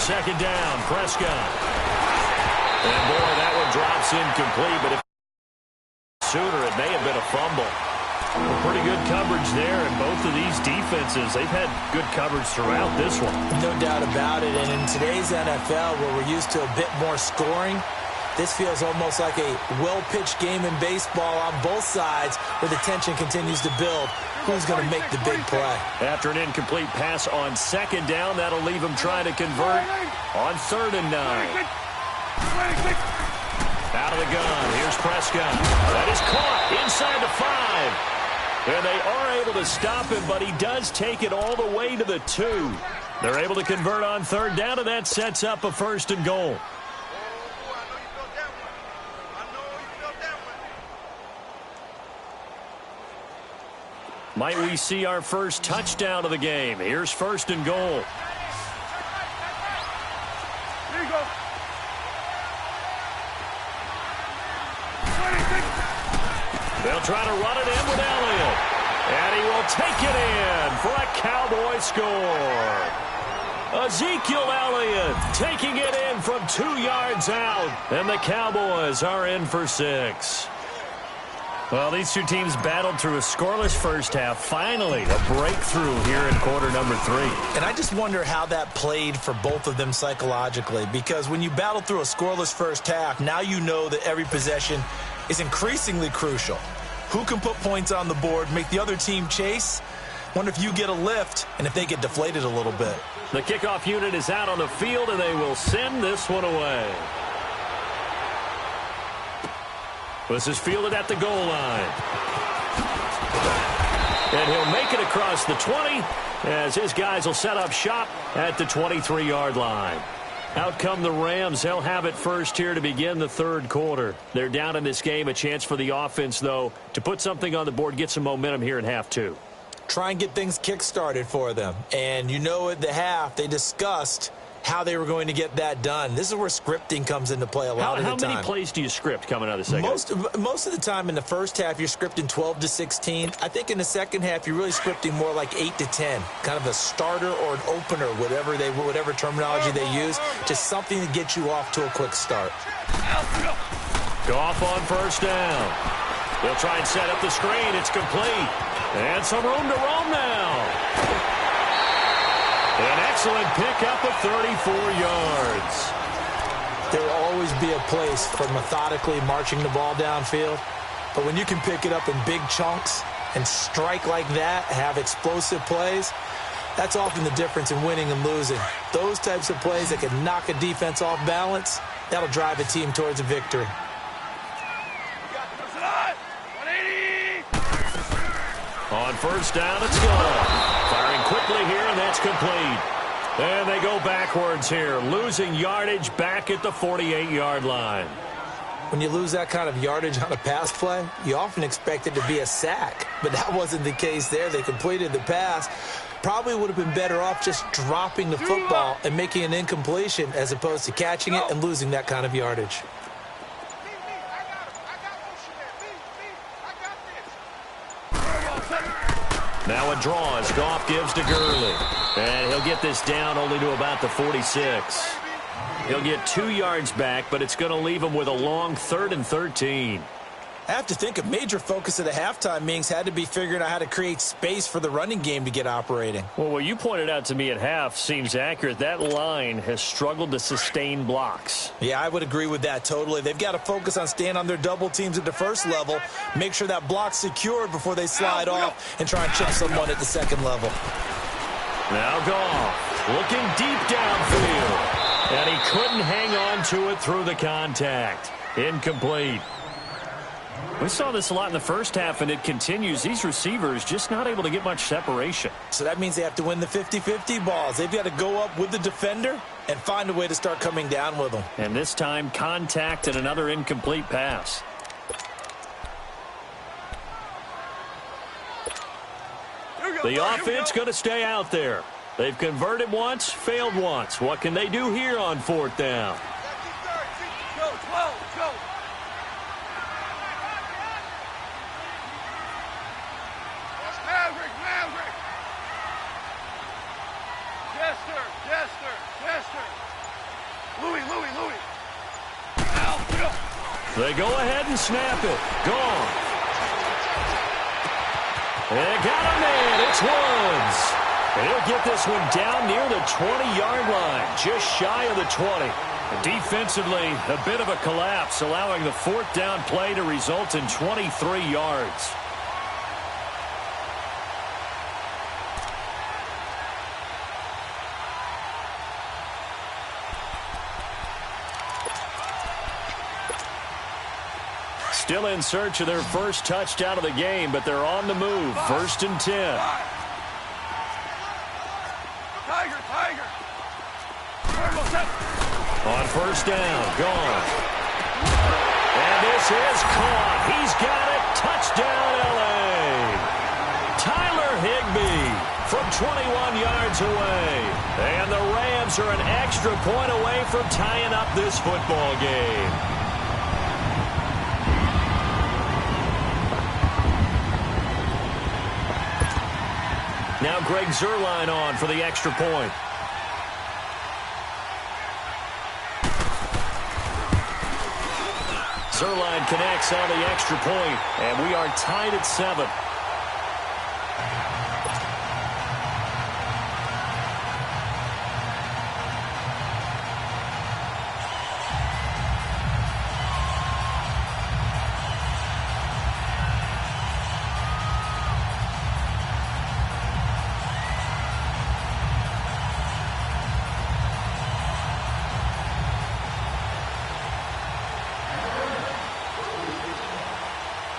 S1: 2nd down, Prescott. And boy, that one drops incomplete, but if sooner, it may have been a fumble. Well, pretty good coverage there, and both of these defenses, they've had good coverage throughout this one.
S2: No doubt about it, and in today's NFL, where we're used to a bit more scoring, this feels almost like a well-pitched game in baseball on both sides where the tension continues to build. Who's going to make the big play?
S1: After an incomplete pass on 2nd down, that'll leave him trying to convert on 3rd and 9.
S3: 26.
S1: Out of the gun, here's Prescott. That is caught inside the 5. And they are able to stop him, but he does take it all the way to the 2. They're able to convert on 3rd down, and that sets up a 1st and goal. Might we see our first touchdown of the game? Here's 1st and goal.
S3: Here you go. 26.
S1: They'll try to run it in with Elliott. And he will take it in for a Cowboy score. Ezekiel Elliott taking it in from 2 yards out. And the Cowboys are in for 6. Well, these two teams battled through a scoreless first half. Finally, a breakthrough here in quarter number 3.
S2: And I just wonder how that played for both of them psychologically, because when you battle through a scoreless first half, now you know that every possession is increasingly crucial. Who can put points on the board, make the other team chase? Wonder if you get a lift and if they get deflated a little bit.
S1: The kickoff unit is out on the field, and they will send this one away. This is fielded at the goal line. And he'll make it across the 20 as his guys will set up shop at the 23-yard line. Out come the Rams. They'll have it first here to begin the 3rd quarter. They're down in this game. A chance for the offense, though, to put something on the board, get some momentum here in half 2.
S2: Try and get things kick-started for them. And you know at the half they discussed how they were going to get that done. This is where scripting comes into play a lot of the time.
S1: How many plays do you script coming out of the second?
S2: Most of the time in the first half, you're scripting 12 to 16. I think in the second half, you're really scripting more like 8 to 10. Kind of a starter or an opener, whatever terminology they use. Just something to get you off to a quick start.
S1: Goff on 1st down. They'll try and set up the screen. It's complete. And some room to roam now. An excellent pickup of 34 yards.
S2: There will always be a place for methodically marching the ball downfield. But when you can pick it up in big chunks and strike like that, have explosive plays, that's often the difference in winning and losing. Those types of plays that can knock a defense off balance, that'll drive a team towards a victory.
S1: On 1st down, it's gone. Firing quickly here, and that's complete. And they go backwards here, losing yardage back at the 48-yard line.
S2: When you lose that kind of yardage on a pass play, you often expect it to be a sack. But that wasn't the case there. They completed the pass. Probably would have been better off just dropping the football and making an incompletion as opposed to catching it and losing that kind of yardage.
S1: Now a draw as Goff gives to Gurley. And he'll get this down only to about the 46. He'll get 2 yards back, but it's going to leave him with a long 3rd and 13.
S2: I have to think a major focus of the halftime meetings had to be figuring out how to create space for the running game to get operating.
S1: Well, what you pointed out to me at half seems accurate. That line has struggled to sustain blocks.
S2: Yeah, I would agree with that totally. They've got to focus on staying on their double teams at the first level, make sure that block's secured before they slide off and try and chip someone at the second level.
S1: Now Goff looking deep downfield. And he couldn't hang on to it through the contact. Incomplete. We saw this a lot in the first half, and it continues. These receivers just not able to get much separation.
S2: So that means they have to win the 50-50 balls. They've got to go up with the defender and find a way to start coming down with them.
S1: And this time, contact and another incomplete pass. The offense going to stay out there. They've converted once, failed once. What can they do here on 4th down?
S3: Go, 12, go. That's Maverick. Jester. Louis. Now, go.
S1: They go ahead and snap it. Gone. They got a man. It's Woods. And he'll get this one down near the 20-yard line, just shy of the 20. Defensively, a bit of a collapse, allowing the 4th down play to result in 23 yards. Still in search of their first touchdown of the game, but they're on the move. 1st and 10.
S3: Tiger.
S1: On 1st down, gone. And this is caught. He's got it. Touchdown, L.A. Tyler Higbee from 21 yards away. And the Rams are an extra point away from tying up this football game. Now Greg Zuerlein on for the extra point. Zuerlein connects on the extra point, and we are tied at 7.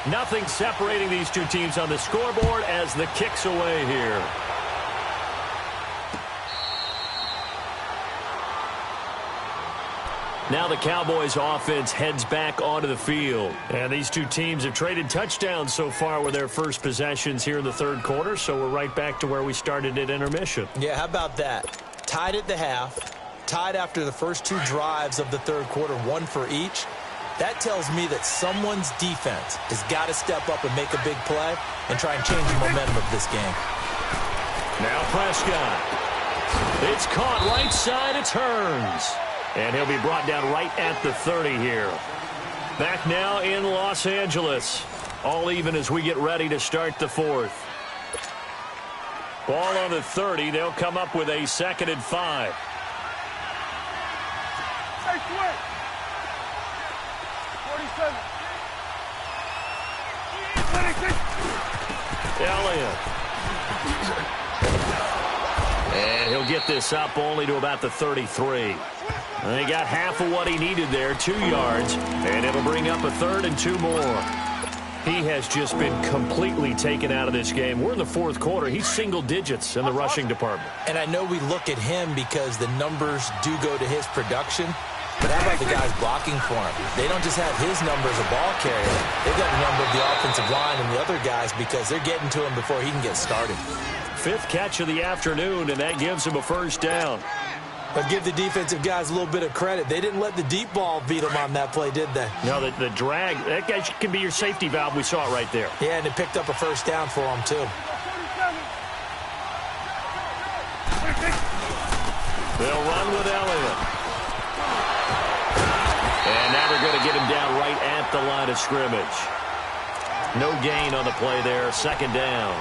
S1: Nothing separating these two teams on the scoreboard as the kick's away here. Now the Cowboys offense heads back onto the field. And these two teams have traded touchdowns so far with their first possessions here in the third quarter, so we're right back to where we started at intermission.
S2: Yeah, how about that? Tied at the half, tied after the first 2 drives of the third quarter, 1 for each. That tells me that someone's defense has got to step up and make a big play and try and change the momentum of this game.
S1: Now Prescott. It's caught right side. It turns. And he'll be brought down right at the 30 here. Back now in Los Angeles. All even as we get ready to start the fourth. Ball on the 30. They'll come up with a 2nd and 5.
S3: Hey, quick. 47. 26.
S1: Elliott. And he'll get this up only to about the 33. And he got half of what he needed there, 2 yards. And it'll bring up a 3rd and 2 more. He has just been completely taken out of this game. We're in the fourth quarter. He's single digits in the rushing department.
S2: And I know we look at him because the numbers do go to his production. But how about the guys blocking for him? They don't just have his number as a ball carrier. They've got the number of the offensive line and the other guys because they're getting to him before he can get started.
S1: 5th catch of the afternoon, and that gives him a first down.
S2: But give the defensive guys a little bit of credit. They didn't let the deep ball beat them on that play, did they?
S1: No, the drag, that guy can be your safety valve. We saw it right there.
S2: Yeah, and it picked up a first down for them, too.
S1: They'll run with Elliott. And now they're going to get him down right at the line of scrimmage. No gain on the play there. 2nd down.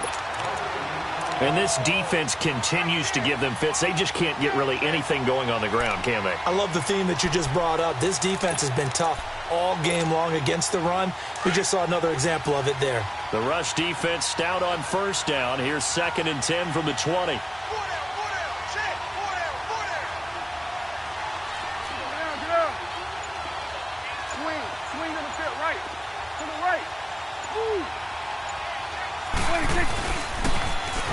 S1: And this defense continues to give them fits. They just can't get really anything going on the ground, can they?
S2: I love the theme that you just brought up. This defense has been tough all game long against the run. We just saw another example of it there.
S1: The rush defense stout on 1st down. Here's 2nd and 10 from the 20.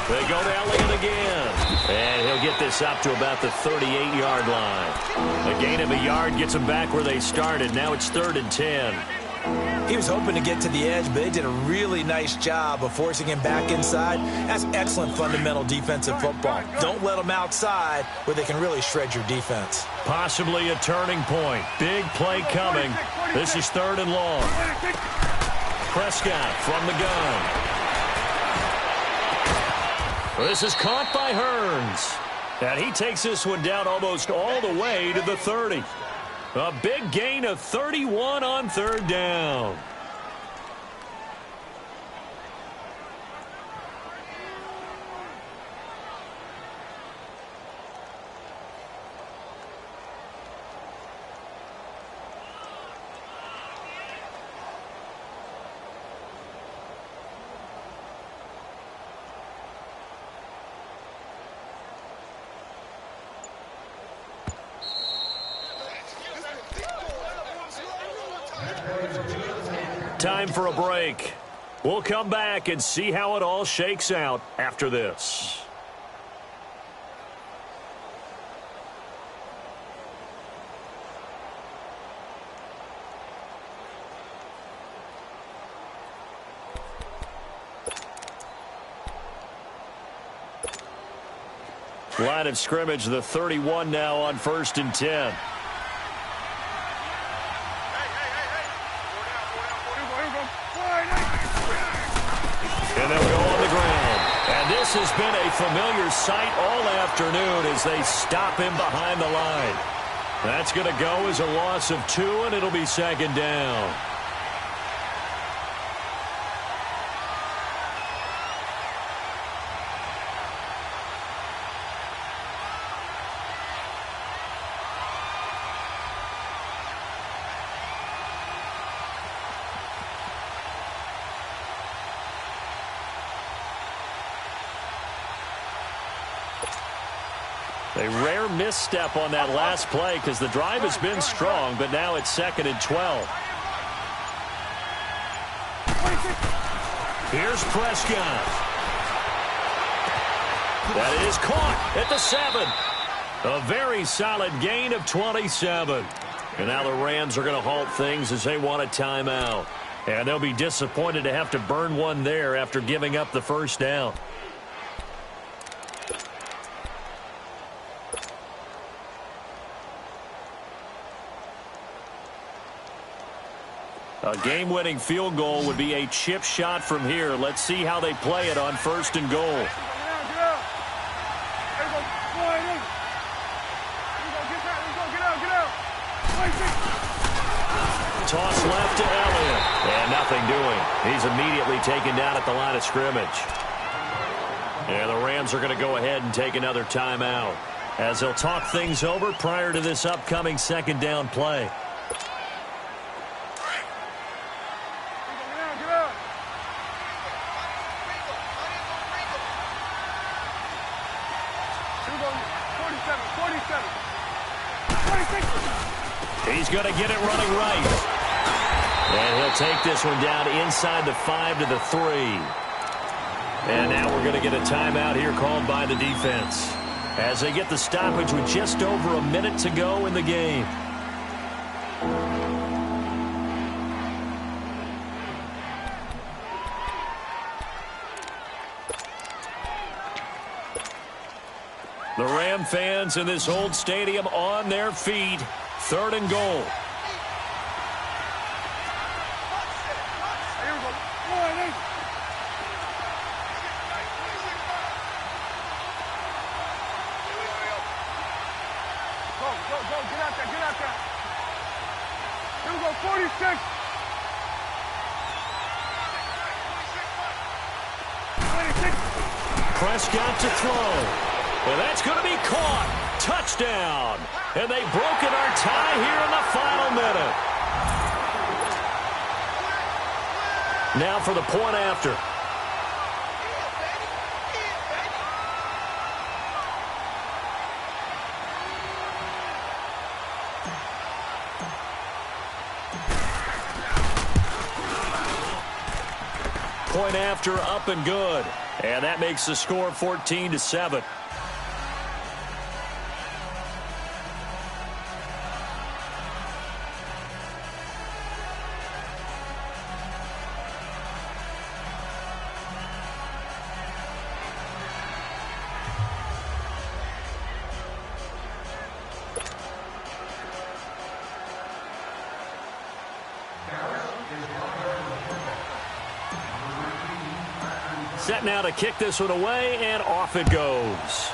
S1: They go to Elliott again. And he'll get this up to about the 38-yard line. A gain of a yard gets them back where they started. Now it's 3rd and 10.
S2: He was hoping to get to the edge, but they did a really nice job of forcing him back inside. That's excellent fundamental defensive football. Don't let them outside where they can really shred your defense.
S1: Possibly a turning point. Big play coming. This is 3rd and long. Prescott from the gun. This is caught by Hearns. And he takes this one down almost all the way to the 30. A big gain of 31 on 3rd down. Time for a break. We'll come back and see how it all shakes out after this. Line of scrimmage, the 31 now on 1st and 10. And they'll go on the ground. And this has been a familiar sight all afternoon as they stop him behind the line. That's going to go as a loss of 2, and it'll be 2nd down. A rare misstep on that last play because the drive has been strong, but now it's 2nd and 12. Here's Prescott. That is caught at the 7. A very solid gain of 27. And now the Rams are going to halt things as they want a timeout. And they'll be disappointed to have to burn one there after giving up the 1st down. A game-winning field goal would be a chip shot from here. Let's see how they play it on 1st and goal. Toss left to Elliott. And nothing doing. He's immediately taken down at the line of scrimmage. And the Rams are going to go ahead and take another timeout as they'll talk things over prior to this upcoming 2nd down play. He's going to get it running right. And he'll take this one down inside the 5 to the 3. And now we're going to get a timeout here called by the defense as they get the stoppage with just over a minute to go in the game. The Ram fans in this old stadium on their feet. 3rd and goal.
S3: Here we go. 1-8. Go. Get out there. Here we go. 46. 26.
S1: Prescott to throw. And that's going to be caught. Touchdown. And they've broken our tie here in the final minute. Now for the point after. Point after, up and good. And that makes the score 14-7. Set now to kick this one away, and off it goes.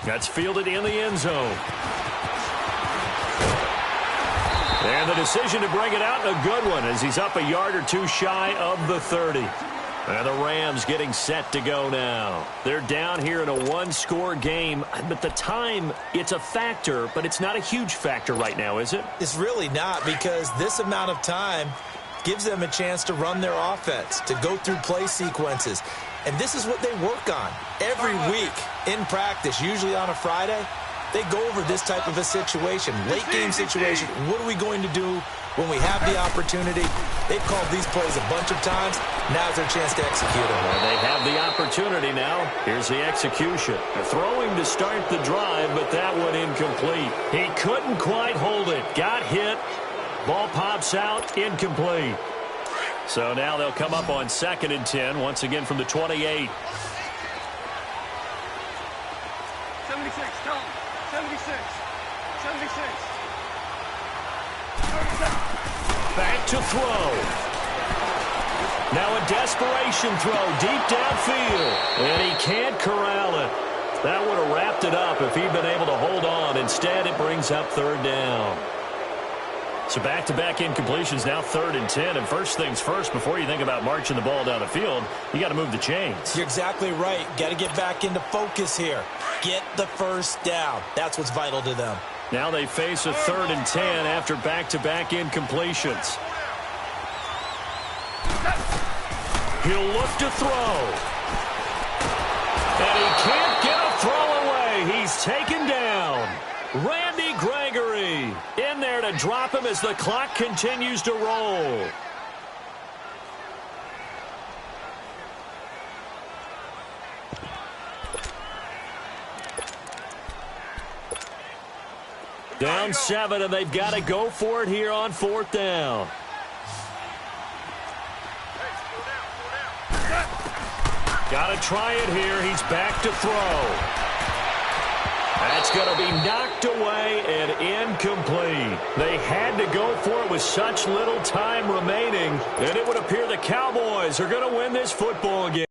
S1: That's fielded in the end zone. And the decision to bring it out, a good one, as he's up a yard or two shy of the 30. And the Rams getting set to go now. They're down here in a one-score game, but the time, it's a factor, but it's not a huge factor right now, is it?
S2: It's really not, because this amount of time gives them a chance to run their offense, to go through play sequences. And this is what they work on every week in practice, usually on a Friday. They go over this type of a situation, late game situation. What are we going to do when we have the opportunity? They've called these plays a bunch of times. Now's their chance to execute them.
S1: Well, they have the opportunity now. Here's the execution. They're throwing to start the drive, but that one incomplete. He couldn't quite hold it. Got hit. Ball pops out, incomplete. So now they'll come up on 2nd and 10, once again from the 28.
S3: 76, tell him. 76. 76. 37.
S1: Back to throw. Now a desperation throw deep downfield. And he can't corral it. That would have wrapped it up if he'd been able to hold on. Instead, it brings up 3rd down. So back-to-back incompletions, now 3rd and 10. And first things first, before you think about marching the ball down the field, you got to move the chains.
S2: You're exactly right. Got to get back into focus here. Get the first down. That's what's vital to them.
S1: Now they face a 3rd and 10 after back-to-back incompletions. He'll look to throw. And he can't get a throw away. He's taken down. Randy Gregory in there to drop him as the clock continues to roll. Down 7, and they've got to go for it here on 4th down. Got to try it here. He's back to throw. That's going to be knocked away and incomplete. They had to go for it with such little time remaining, and it would appear the Cowboys are going to win this football game.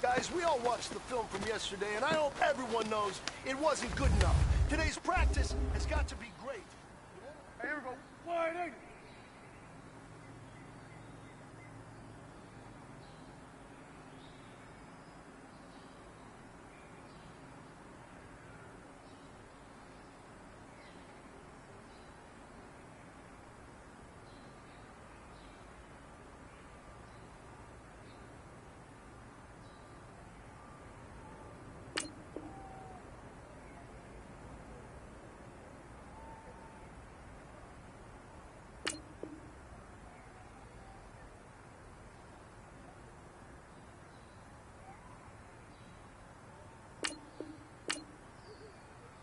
S5: Guys, we all watched the film from yesterday, and I hope everyone knows it wasn't good enough. Today's practice has got to be great.
S3: Hey, here we go. Wide 80.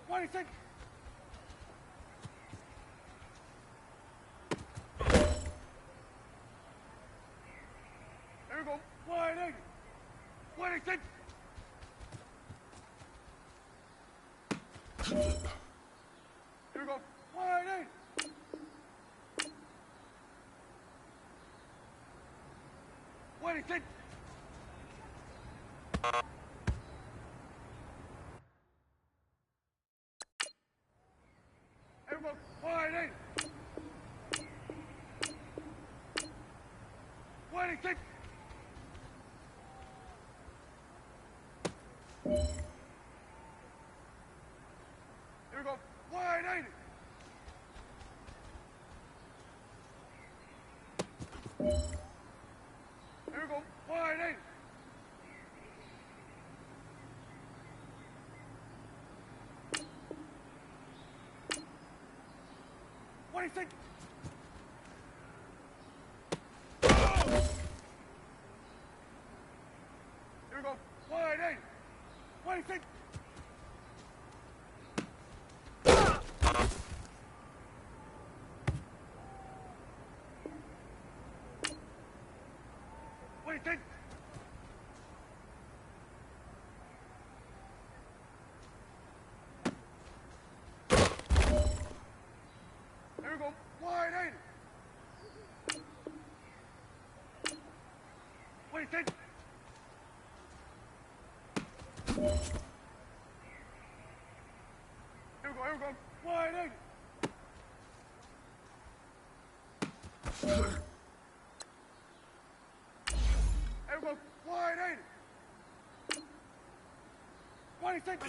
S3: What do you think? Here we go. Wide 80. What do you think? Here we go. Wide 80. What do you think? Here we go. Wide 80. What do you think? Here we go. Wide 80. Here we go. Wide 80. What do you think? Here we go. Wide 80. What do you think? What do you think? Here we go. Wide 80. What do you think? Here we go. Wide 80. 26.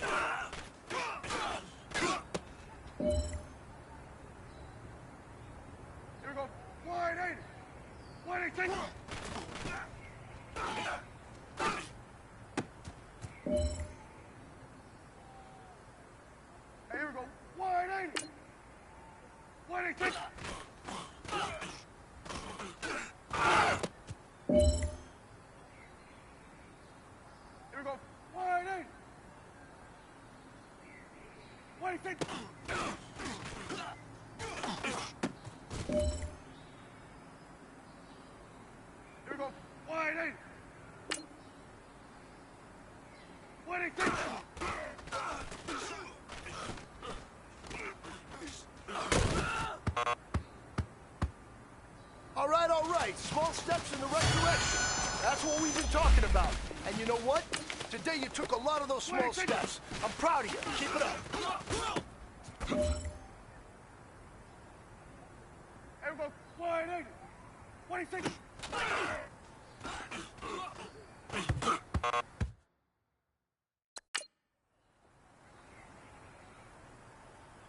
S3: Here we go. Wide 80. 26. Here we go. Wide 80. 26. Here we go. Wide 80. 26. Here we go. Wide 80. 26.
S5: All right. Small steps in the right direction. That's what we've been talking about. And you know what? Today you took a lot of those small steps. I'm proud of you. Keep it up.
S3: Here we go. Wide 80. 26.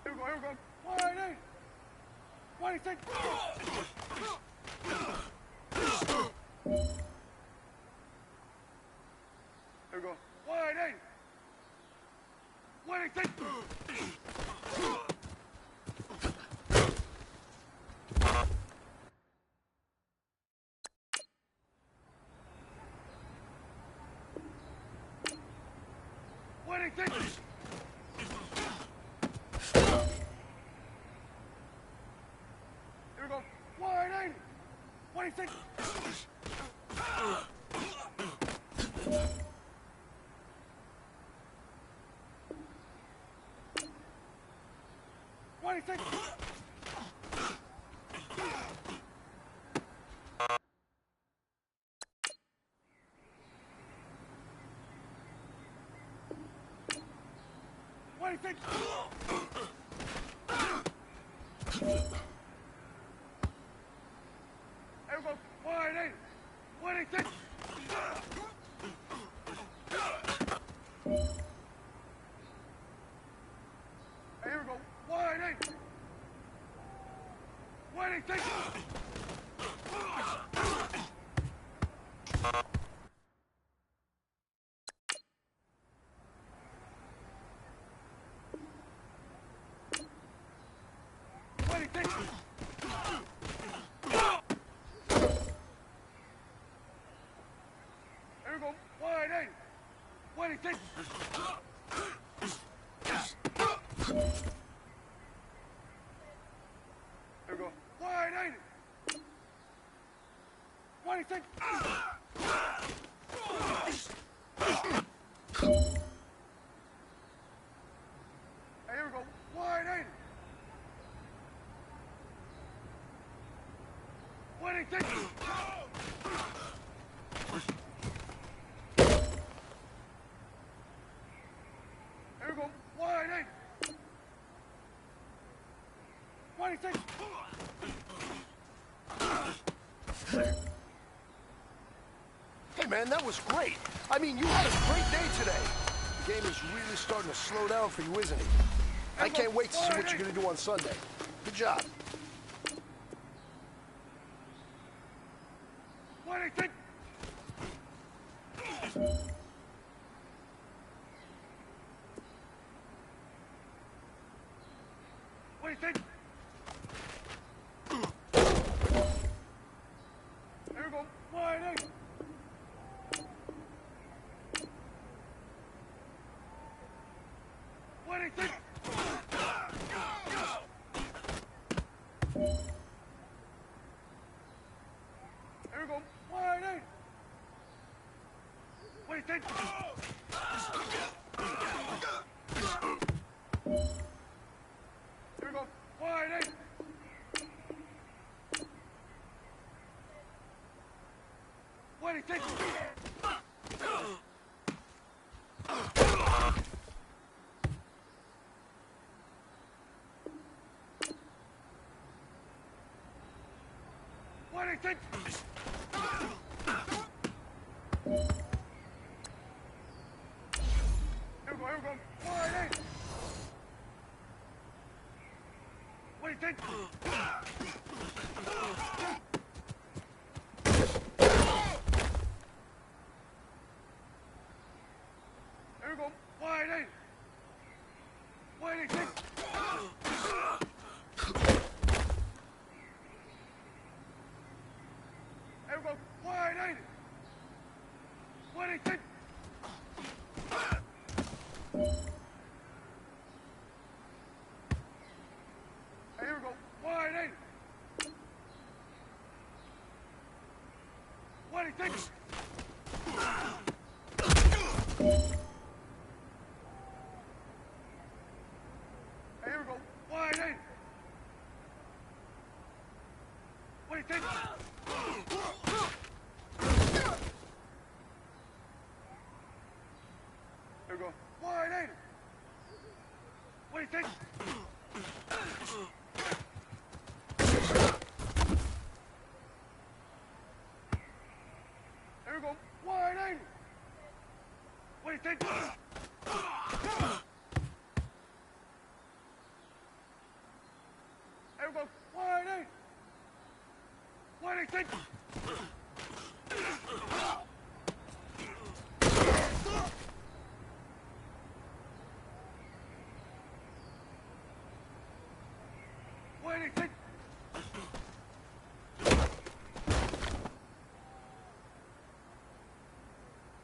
S3: Here we go. Wide 80. 26. Here we go. Wide 80. 26. Here we go. Wide 80. 26. Here we go. Wide 80. 26. Here we go. Wide 80. 26. Here we go. Wide 80. 26. Here we go. Wide 80. 26. Here we go. Wide 80. 26. Here we go. Wide 80. 26.
S5: Hey, man, that was great. I mean, you had a great day today. The game is really starting to slow down for you, isn't it? I can't wait to see what you're going to do on Sunday. Good job.
S3: 26. Here we go. Wide 80. 26. Here we go. Wide 80. 26. Here we go. Wide 80. 26. What do you think? Here we go. Wide eight. What do you think? Here we go. Wide eight. What do you think? Here we go. Wide eight. What do you think? Here we go. Wide eight. What do you think? Here we go. Wide eight. What do you think? Here we go. Wide eight. What do you think? Here we go. Wide eight. What do you think? Here we go. Wide eight. What do you think? What do you think?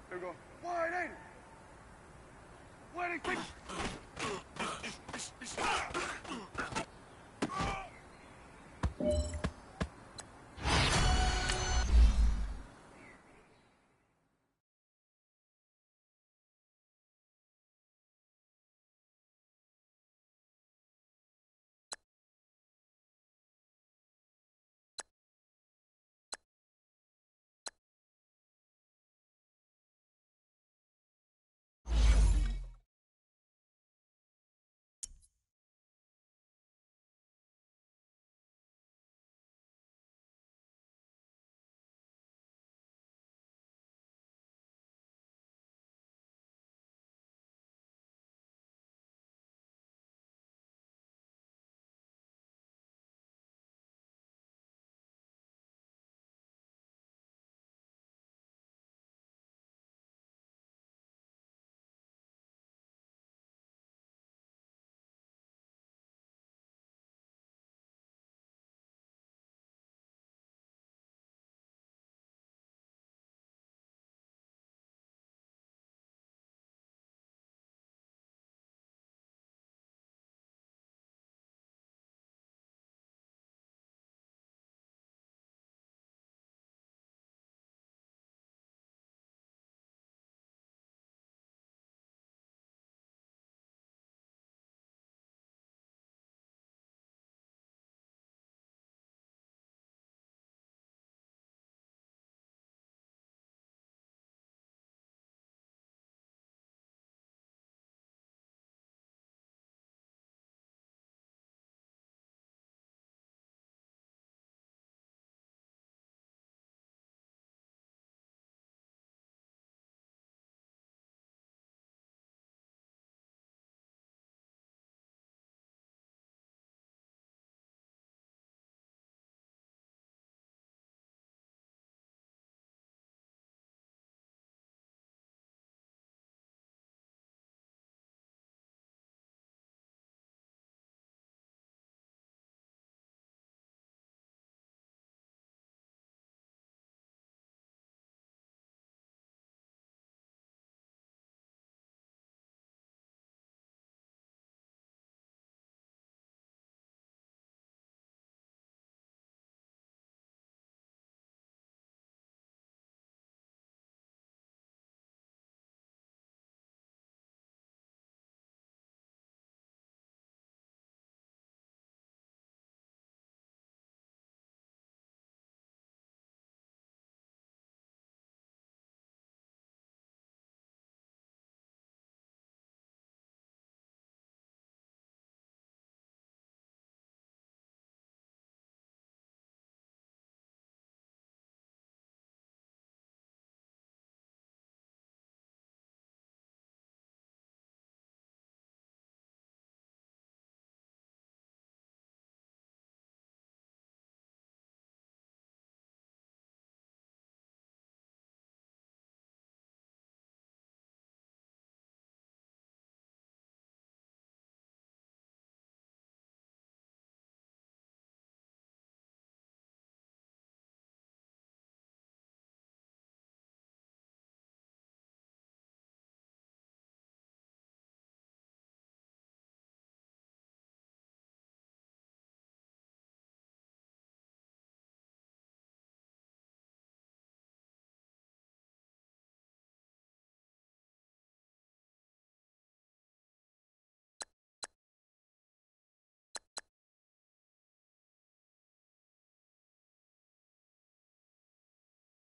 S3: Here we go. Wide eight. What do you think?